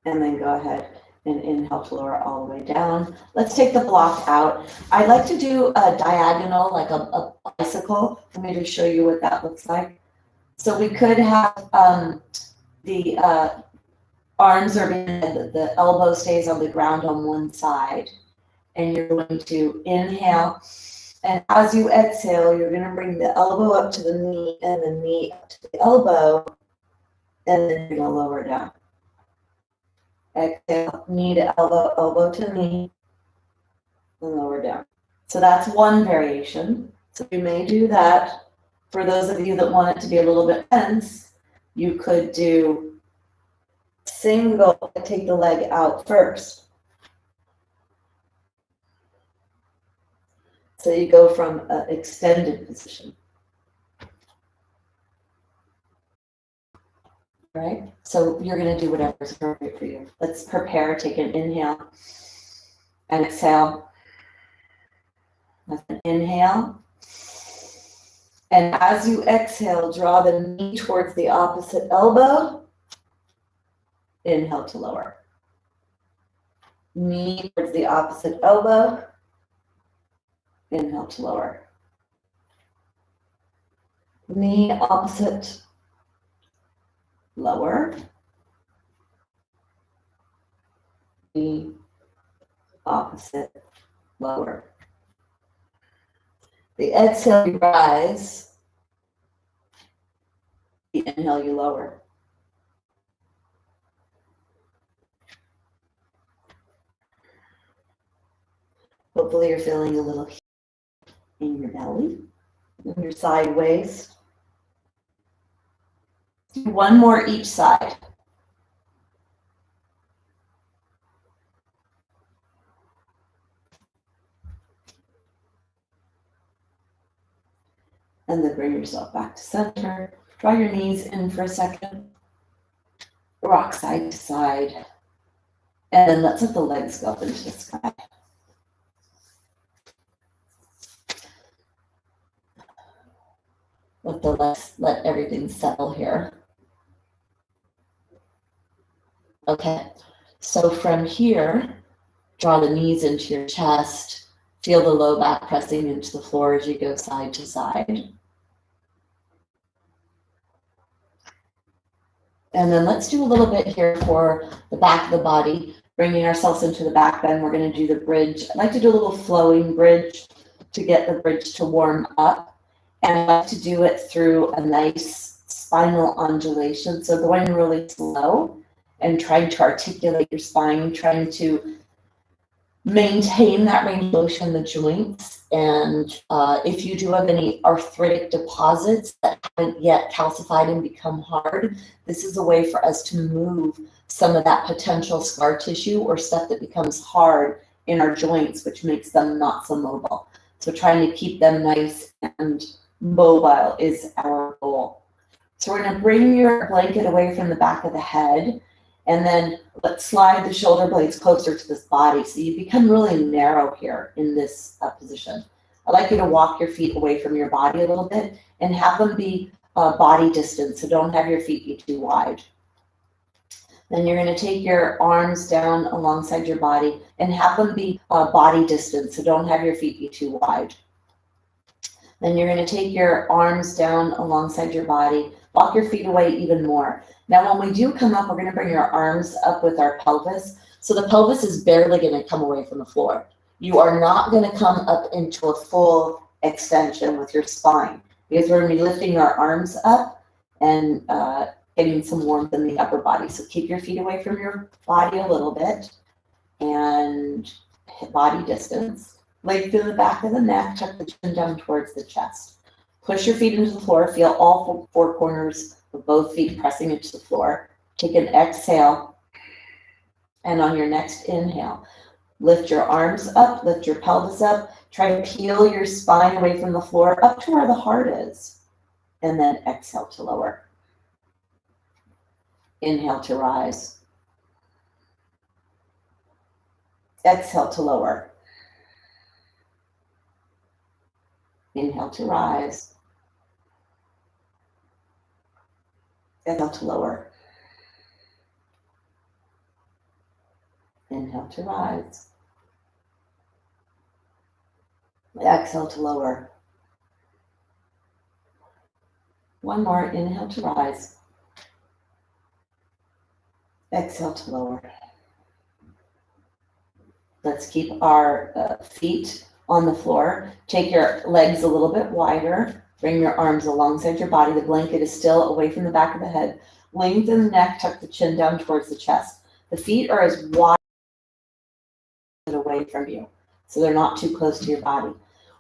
And then go ahead and inhale to lower all the way down. Let's take the block out. I like to do a diagonal, like a bicycle. Let me just show you what that looks like. So we could have the arms are the elbow stays on the ground on one side. And you're going to inhale. And as you exhale, you're going to bring the elbow up to the knee and the knee up to the elbow. And then you're going to lower down. Exhale, knee to elbow, elbow to knee, and lower down. So that's one variation. So you may do that. For those of you that want it to be a little bit tense, you could do single, take the leg out first. So you go from an extended position. Right? So you're going to do whatever is appropriate for you. Let's prepare. Take an inhale and exhale. That's an inhale. And as you exhale, draw the knee towards the opposite elbow. Inhale to lower. Knee towards the opposite elbow. Inhale to lower. Knee opposite, lower. Knee opposite, lower. The exhale, you rise. The inhale, you lower. Hopefully you're feeling a little heat in your belly, in your side waist. Do one more each side. And then bring yourself back to center. Draw your knees in for a second. Rock side to side. And then let's let the legs go up into the sky. Let everything settle here. Okay, so from here, draw the knees into your chest. Feel the low back pressing into the floor as you go side to side. And then let's do a little bit here for the back of the body, bringing ourselves into the back bend. We're going to do the bridge. I like to do a little flowing bridge to get the bridge to warm up. And I like to do it through a nice spinal undulation. So going really slow and trying to articulate your spine, trying to maintain that range of motion in the joints. And if you do have any arthritic deposits that haven't yet calcified and become hard, this is a way for us to move some of that potential scar tissue or stuff that becomes hard in our joints, which makes them not so mobile. So trying to keep them nice and mobile is our goal. So we're going to bring your blanket away from the back of the head, and then let's slide the shoulder blades closer to this body. So you become really narrow here in this position. I'd like you to walk your feet away from your body a little bit and have them be body distance. So don't have your feet be too wide. Then you're going to take your arms down alongside your body and have them be body distance. So don't have your feet be too wide. Then you're going to take your arms down alongside your body, walk your feet away even more. Now, when we do come up, we're going to bring our arms up with our pelvis. So the pelvis is barely going to come away from the floor. You are not going to come up into a full extension with your spine because we're going to be lifting our arms up and getting some warmth in the upper body. So keep your feet away from your body a little bit and hit body distance. Leg through the back of the neck, tuck the chin down towards the chest. Push your feet into the floor. Feel all four corners of both feet pressing into the floor. Take an exhale. And on your next inhale, lift your arms up, lift your pelvis up. Try to peel your spine away from the floor up to where the heart is. And then exhale to lower. Inhale to rise. Exhale to lower. Inhale to rise. Exhale to lower. Inhale to rise. Exhale to lower. One more. Inhale to rise. Exhale to lower. Let's keep our feet on the floor. Take your legs a little bit wider. Bring your arms alongside your body. The blanket is still away from the back of the head. Lengthen the neck, tuck the chin down towards the chest. The feet are as wide away from you, so they're not too close to your body.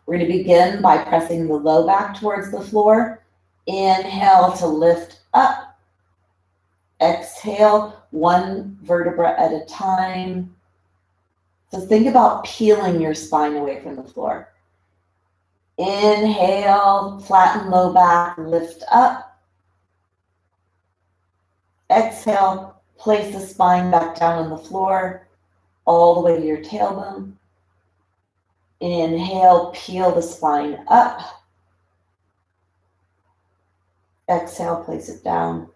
We're going to begin by pressing the low back towards the floor. Inhale to lift up. Exhale, one vertebra at a time. So think about peeling your spine away from the floor. Inhale, flatten low back, lift up. Exhale, place the spine back down on the floor, all the way to your tailbone. Inhale, peel the spine up. Exhale, place it down.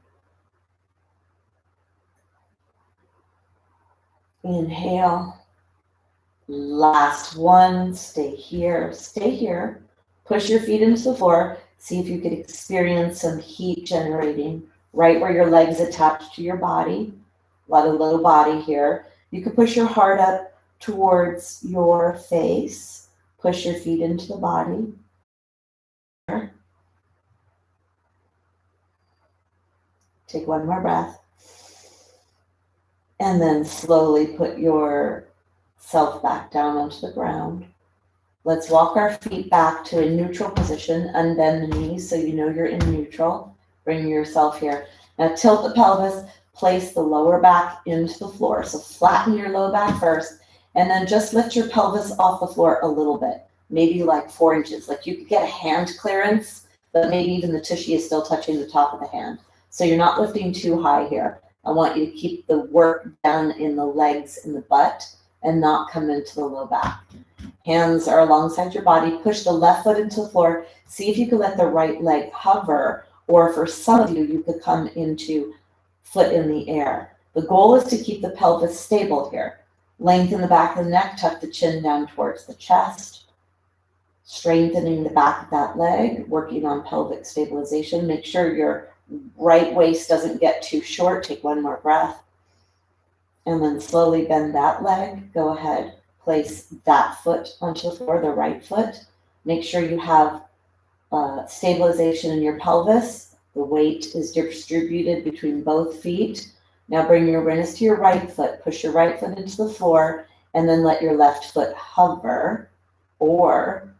Inhale. Last one, stay here, stay here. Push your feet into the floor. See if you could experience some heat generating right where your legs attach to your body. A lot of low body here. You could push your heart up towards your face. Push your feet into the body. Take one more breath. And then slowly put yourself back down onto the ground. Let's walk our feet back to a neutral position. Unbend the knees so you know you're in neutral. Bring yourself here. Now tilt the pelvis. Place the lower back into the floor. So flatten your low back first. And then just lift your pelvis off the floor a little bit. Maybe like 4 inches. Like you could get a hand clearance, but maybe even the tushy is still touching the top of the hand. So you're not lifting too high here. I want you to keep the work down in the legs and the butt and not come into the low back. Hands are alongside your body. Push the left foot into the floor. See if you can let the right leg hover, or for some of you, you could come into foot in the air. The goal is to keep the pelvis stable here. Lengthen the back of the neck, tuck the chin down towards the chest. Strengthening the back of that leg, working on pelvic stabilization. Make sure your right waist doesn't get too short. Take one more breath. And then slowly bend that leg. Go ahead, place that foot onto the floor, the right foot. Make sure you have stabilization in your pelvis. The weight is distributed between both feet. Now bring your awareness to your right foot. Push your right foot into the floor and then let your left foot hover, or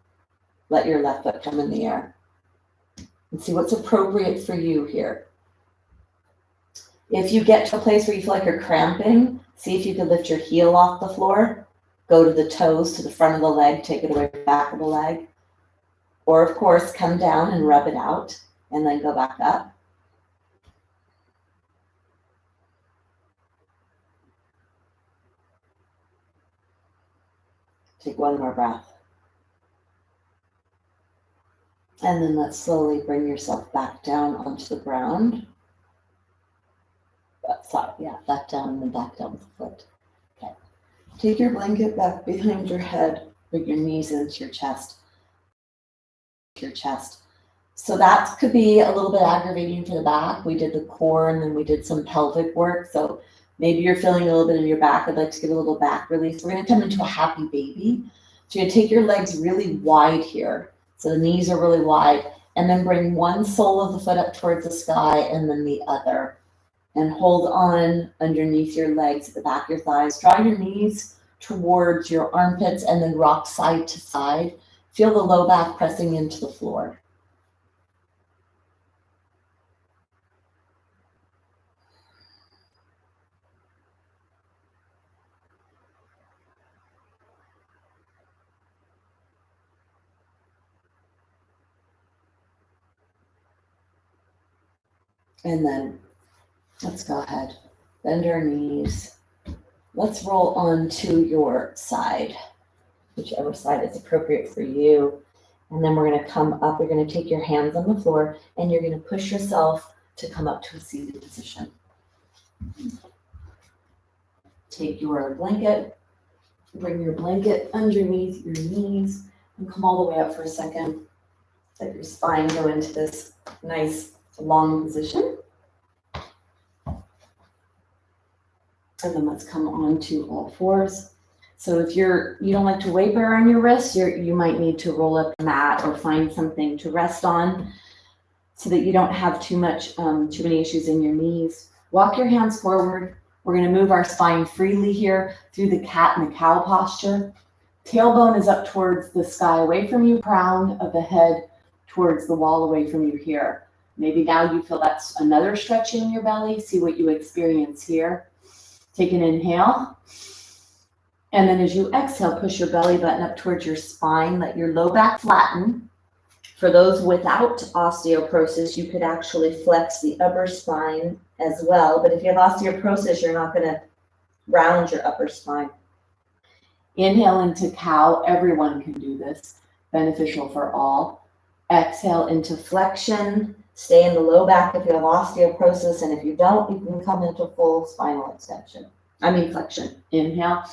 let your left foot come in the air. And see what's appropriate for you here. If you get to a place where you feel like you're cramping, see if you can lift your heel off the floor, go to the toes, to the front of the leg, take it away from the back of the leg. Or of course, come down and rub it out and then go back up. Take one more breath. And then let's slowly bring yourself back down onto the ground. Back down and then back down with the foot. Okay. Take your blanket back behind your head, bring your knees into your chest. So that could be a little bit aggravating for the back. We did the core and then we did some pelvic work. So maybe you're feeling a little bit in your back. I'd like to get a little back release. We're going to come into a happy baby. So you're going to take your legs really wide here. So the knees are really wide. And then bring one sole of the foot up towards the sky and then the other. And hold on underneath your legs at the back of your thighs. Draw your knees towards your armpits and then rock side to side. Feel the low back pressing into the floor. And then let's go ahead, bend our knees. Let's roll onto your side, whichever side is appropriate for you. And then we're going to come up. You're going to take your hands on the floor and you're going to push yourself to come up to a seated position. Take your blanket, bring your blanket underneath your knees and come all the way up for a second. Let your spine go into this nice long position. And then let's come on to all fours. So if you don't like to weight bear on your wrists, you might need to roll up the mat or find something to rest on so that you don't have too many issues in your knees. Walk your hands forward. We're going to move our spine freely here through the cat and the cow posture. Tailbone is up towards the sky away from you, crown of the head towards the wall away from you here. Maybe now you feel that's another stretch in your belly. See what you experience here. Take an inhale. And then as you exhale, push your belly button up towards your spine. Let your low back flatten. For those without osteoporosis, you could actually flex the upper spine as well. But if you have osteoporosis, you're not going to round your upper spine. Inhale into cow. Everyone can do this. Beneficial for all. Exhale into flexion. Stay in the low back if you have osteoporosis. And if you don't, you can come into full spinal extension. Flexion. Inhale.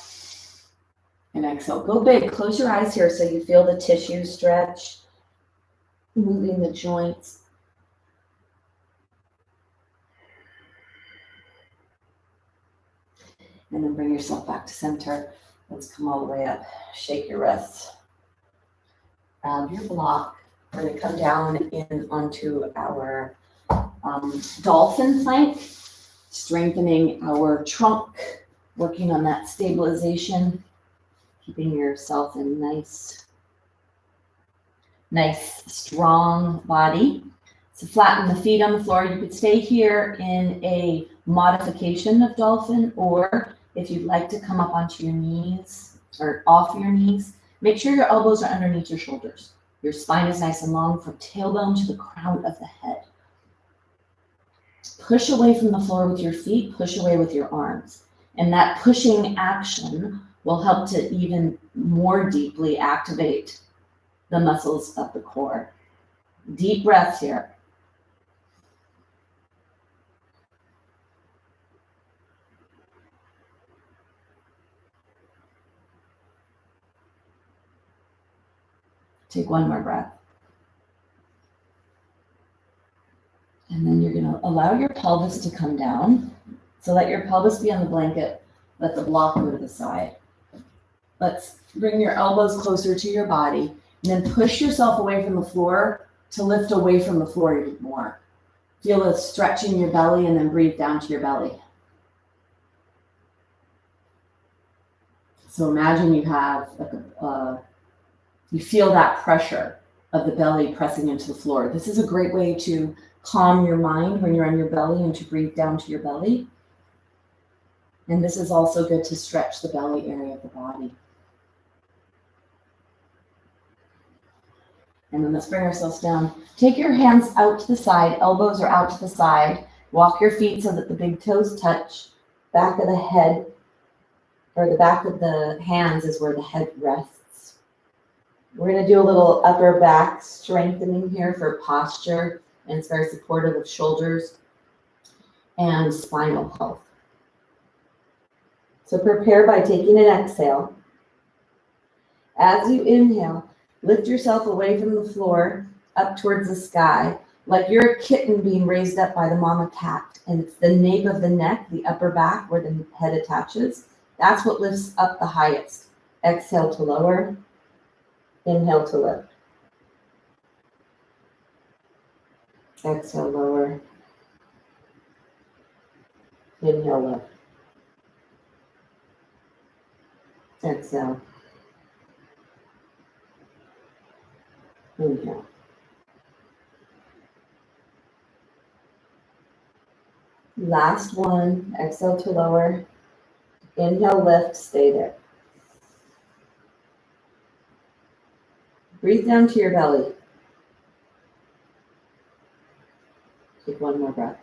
And exhale, go big. Close your eyes here so you feel the tissue stretch, moving the joints. And then bring yourself back to center. Let's come all the way up. Shake your wrists. Grab your block. We're going to come down in onto our dolphin plank, strengthening our trunk, working on that stabilization, keeping yourself in nice strong body. So flatten the feet on the floor. You could stay here in a modification of dolphin, or if you'd like to come up onto your knees or off your knees, make sure your elbows are underneath your shoulders. Your spine is nice and long from tailbone to the crown of the head. Push away from the floor with your feet, push away with your arms. And that pushing action will help to even more deeply activate the muscles of the core. Deep breaths here. Take one more breath. And then you're going to allow your pelvis to come down. So let your pelvis be on the blanket. Let the block go to the side. Let's bring your elbows closer to your body. And then push yourself away from the floor to lift away from the floor even more. Feel a stretch in your belly and then breathe down to your belly. So imagine you have you feel that pressure of the belly pressing into the floor. This is a great way to calm your mind when you're on your belly and to breathe down to your belly. And this is also good to stretch the belly area of the body. And then let's bring ourselves down. Take your hands out to the side, elbows are out to the side. Walk your feet so that the big toes touch. Back of the head, or the back of the hands is where the head rests. We're going to do a little upper back strengthening here for posture, and it's very supportive of shoulders and spinal health. So prepare by taking an exhale. As you inhale, lift yourself away from the floor up towards the sky, like you're a kitten being raised up by the mama cat. And it's the nape of the neck, the upper back where the head attaches. That's what lifts up the highest. Exhale to lower. Inhale to lift. Exhale, lower. Inhale, lift. Exhale. Inhale. Last one. Exhale to lower. Inhale, lift, stay there. Breathe down to your belly. Take one more breath.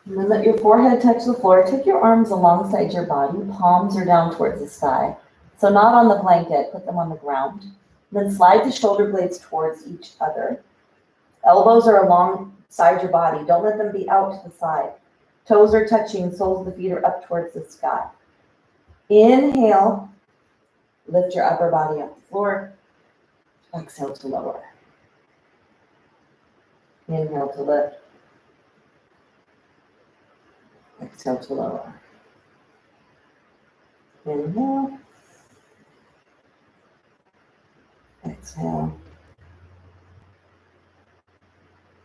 And then let your forehead touch the floor. Take your arms alongside your body. Palms are down towards the sky. So not on the blanket, put them on the ground. Then slide the shoulder blades towards each other. Elbows are alongside your body. Don't let them be out to the side. Toes are touching, soles of the feet are up towards the sky. Inhale, lift your upper body off the floor. Exhale to lower. Inhale to lift. Exhale to lower. Inhale. Exhale.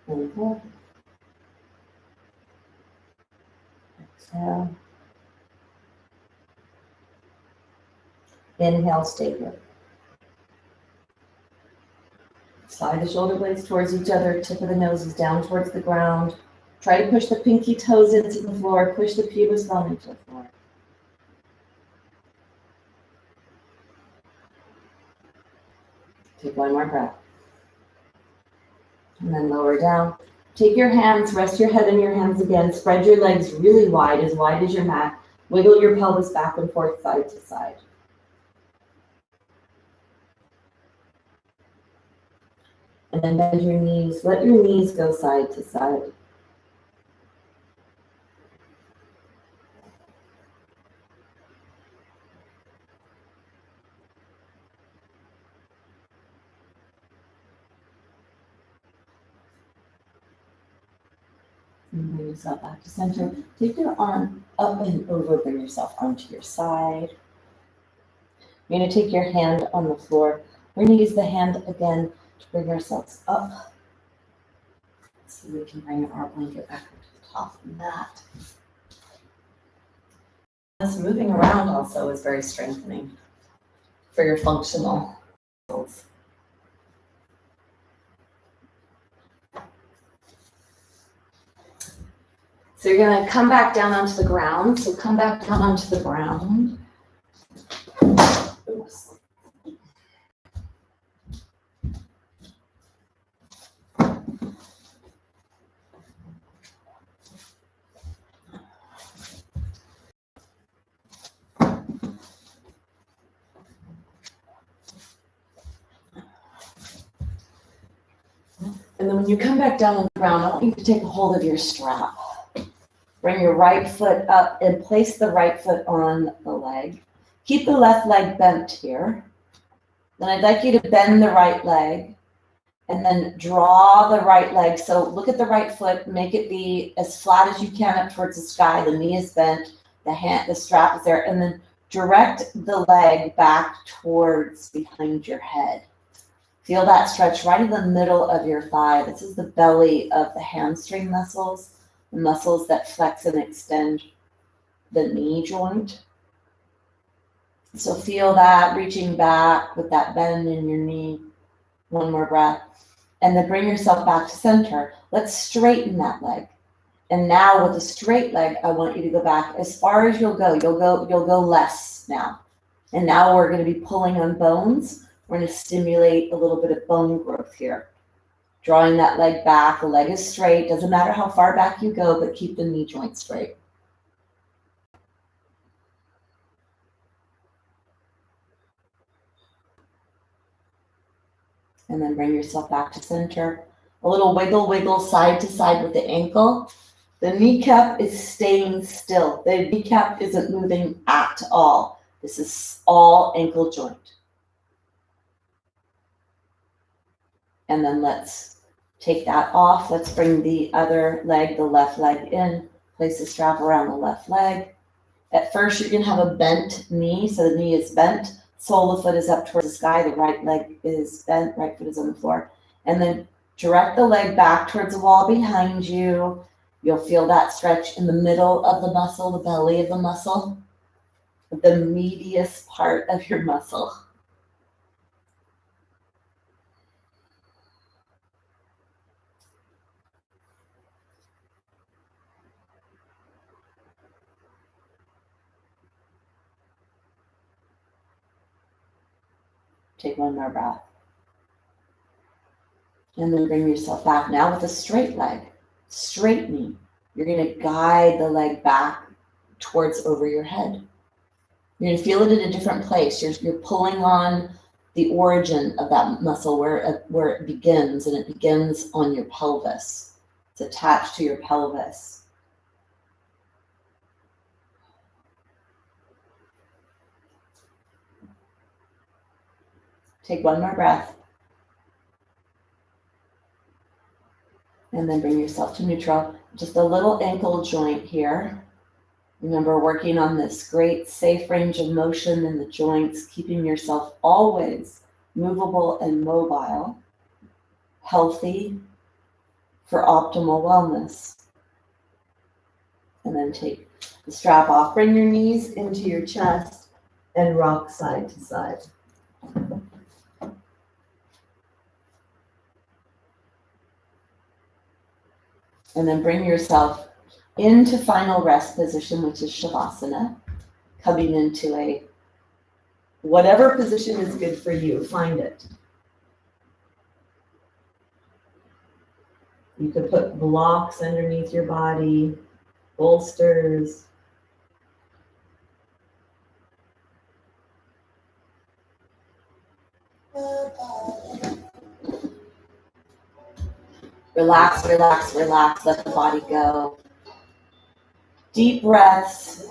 Inhale. Exhale. Inhale, stay here. Slide the shoulder blades towards each other, tip of the nose is down towards the ground. Try to push the pinky toes into the floor, push the pubis bone into the floor. Take one more breath. And then lower down. Take your hands, rest your head in your hands again. Spread your legs really wide as your mat. Wiggle your pelvis back and forth, side to side. And then bend your knees. Let your knees go side to side. And bring yourself back to center. Take your arm up and over, bring yourself onto your side. You're going to take your hand on the floor. We're going to use the hand again to bring ourselves up. So we can bring our blanket back up to the top of the mat. This moving around also is very strengthening for your functional muscles. So you're going to come back down onto the ground. So come back down onto the ground. Oops. And then when you come back down on the ground, I want you to take a hold of your strap. Bring your right foot up and place the right foot on the leg. Keep the left leg bent here. Then I'd like you to bend the right leg and then draw the right leg. So look at the right foot, make it be as flat as you can up towards the sky. The knee is bent, the strap is there, and then direct the leg back towards behind your head. Feel that stretch right in the middle of your thigh. This is the belly of the hamstring muscles, the muscles that flex and extend the knee joint. So feel that reaching back with that bend in your knee. One more breath. And then bring yourself back to center. Let's straighten that leg. And now with a straight leg, I want you to go back as far as you'll go. You'll go less now. And now we're going to be pulling on bones. We're going to stimulate a little bit of bone growth here. Drawing that leg back. The leg is straight. Doesn't matter how far back you go, but keep the knee joint straight. And then bring yourself back to center. A little wiggle side to side with the ankle. The kneecap is staying still. The kneecap isn't moving at all. This is all ankle joint. And then let's take that off. Let's bring the other leg, the left leg in. Place the strap around the left leg. At first, you're going to have a bent knee. So the knee is bent. Sole of the foot is up towards the sky. The right leg is bent. Right foot is on the floor. And then direct the leg back towards the wall behind you. You'll feel that stretch in the middle of the muscle, the belly of the muscle, the medius part of your muscle. Take one more breath. And then bring yourself back now with a straight leg, straight knee. You're going to guide the leg back towards over your head. You're going to feel it in a different place. You're pulling on the origin of that muscle where it begins, and it begins on your pelvis. It's attached to your pelvis. Take one more breath. And then bring yourself to neutral. Just a little ankle joint here. Remember, working on this great safe range of motion in the joints, keeping yourself always movable and mobile, healthy for optimal wellness. And then take the strap off. Bring your knees into your chest and rock side to side. And then bring yourself into final rest position, which is Shavasana, coming into a whatever position is good for you, find it. You could put blocks underneath your body, bolsters. Relax, relax, relax. Let the body go. Deep breaths.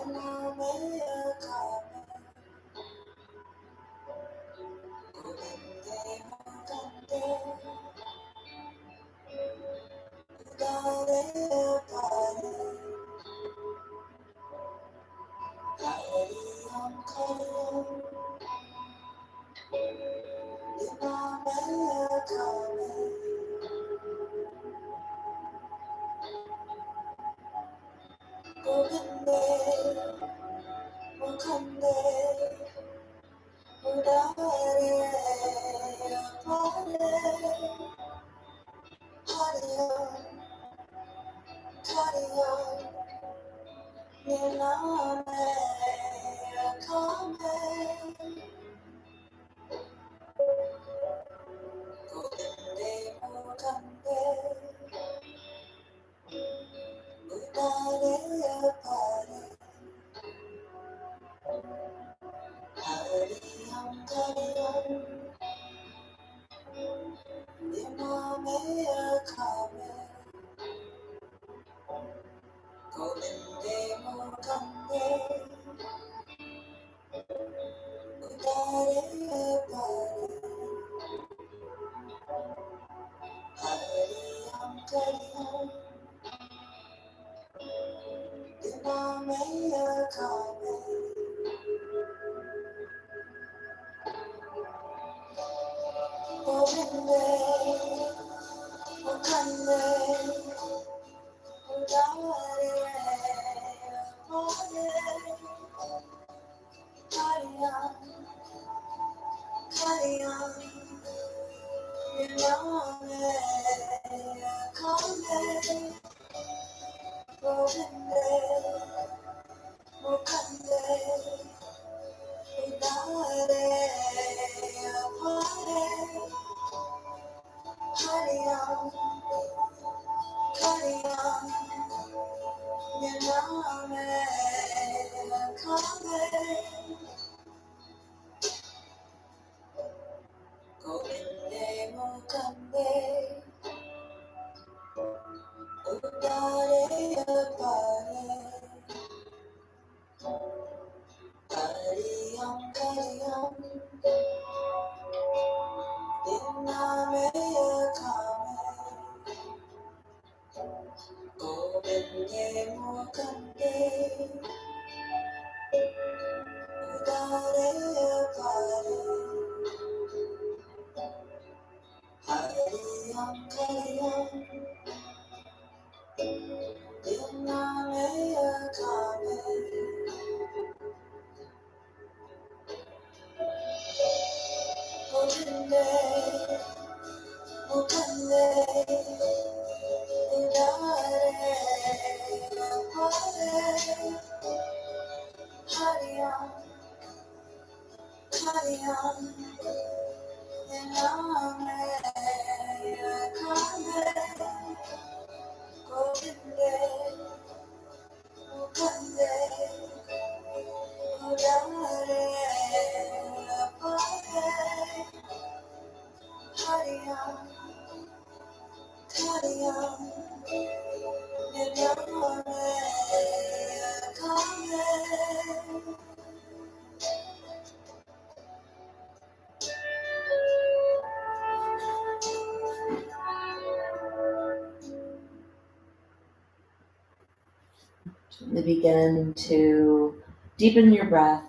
To begin to deepen your breath,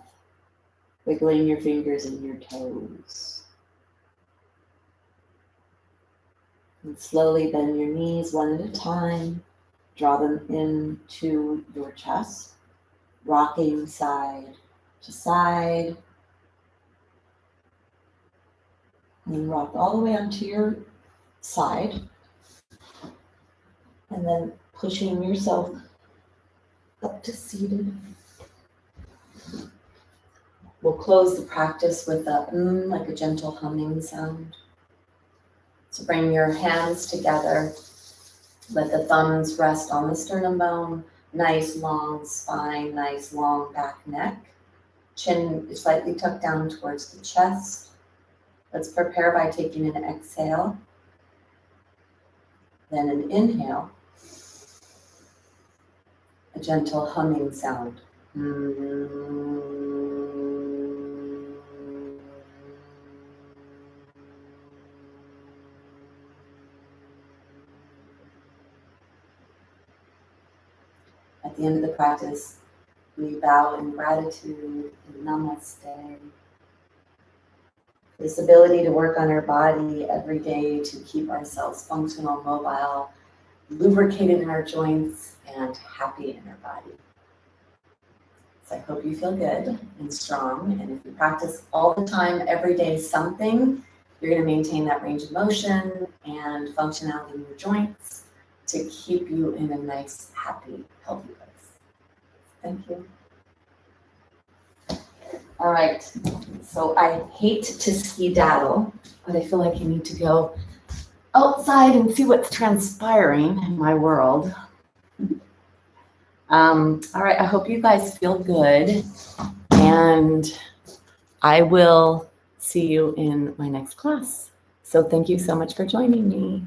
wiggling your fingers and your toes. And slowly bend your knees one at a time. Draw them into your chest, rocking side to side. And rock all the way onto your side. And then pushing yourself up to seated. We'll close the practice with a like a gentle humming sound. So bring your hands together. Let the thumbs rest on the sternum bone. Nice long spine, nice long back neck. Chin is slightly tucked down towards the chest. Let's prepare by taking an exhale, then an inhale. A gentle humming sound. At the end of the practice, We bow in gratitude and namaste. This ability to work on our body every day to keep ourselves functional, mobile, lubricated in our joints, and happy in our body. So I hope you feel good and strong. And if you practice all the time, every day, something, you're going to maintain that range of motion and functionality in your joints to keep you in a nice, happy, healthy place. Thank you. All right. So I hate to skedaddle, but I feel like you need to go outside and see what's transpiring in my world. All right, I hope you guys feel good, and I will see you in my next class. So thank you so much for joining me.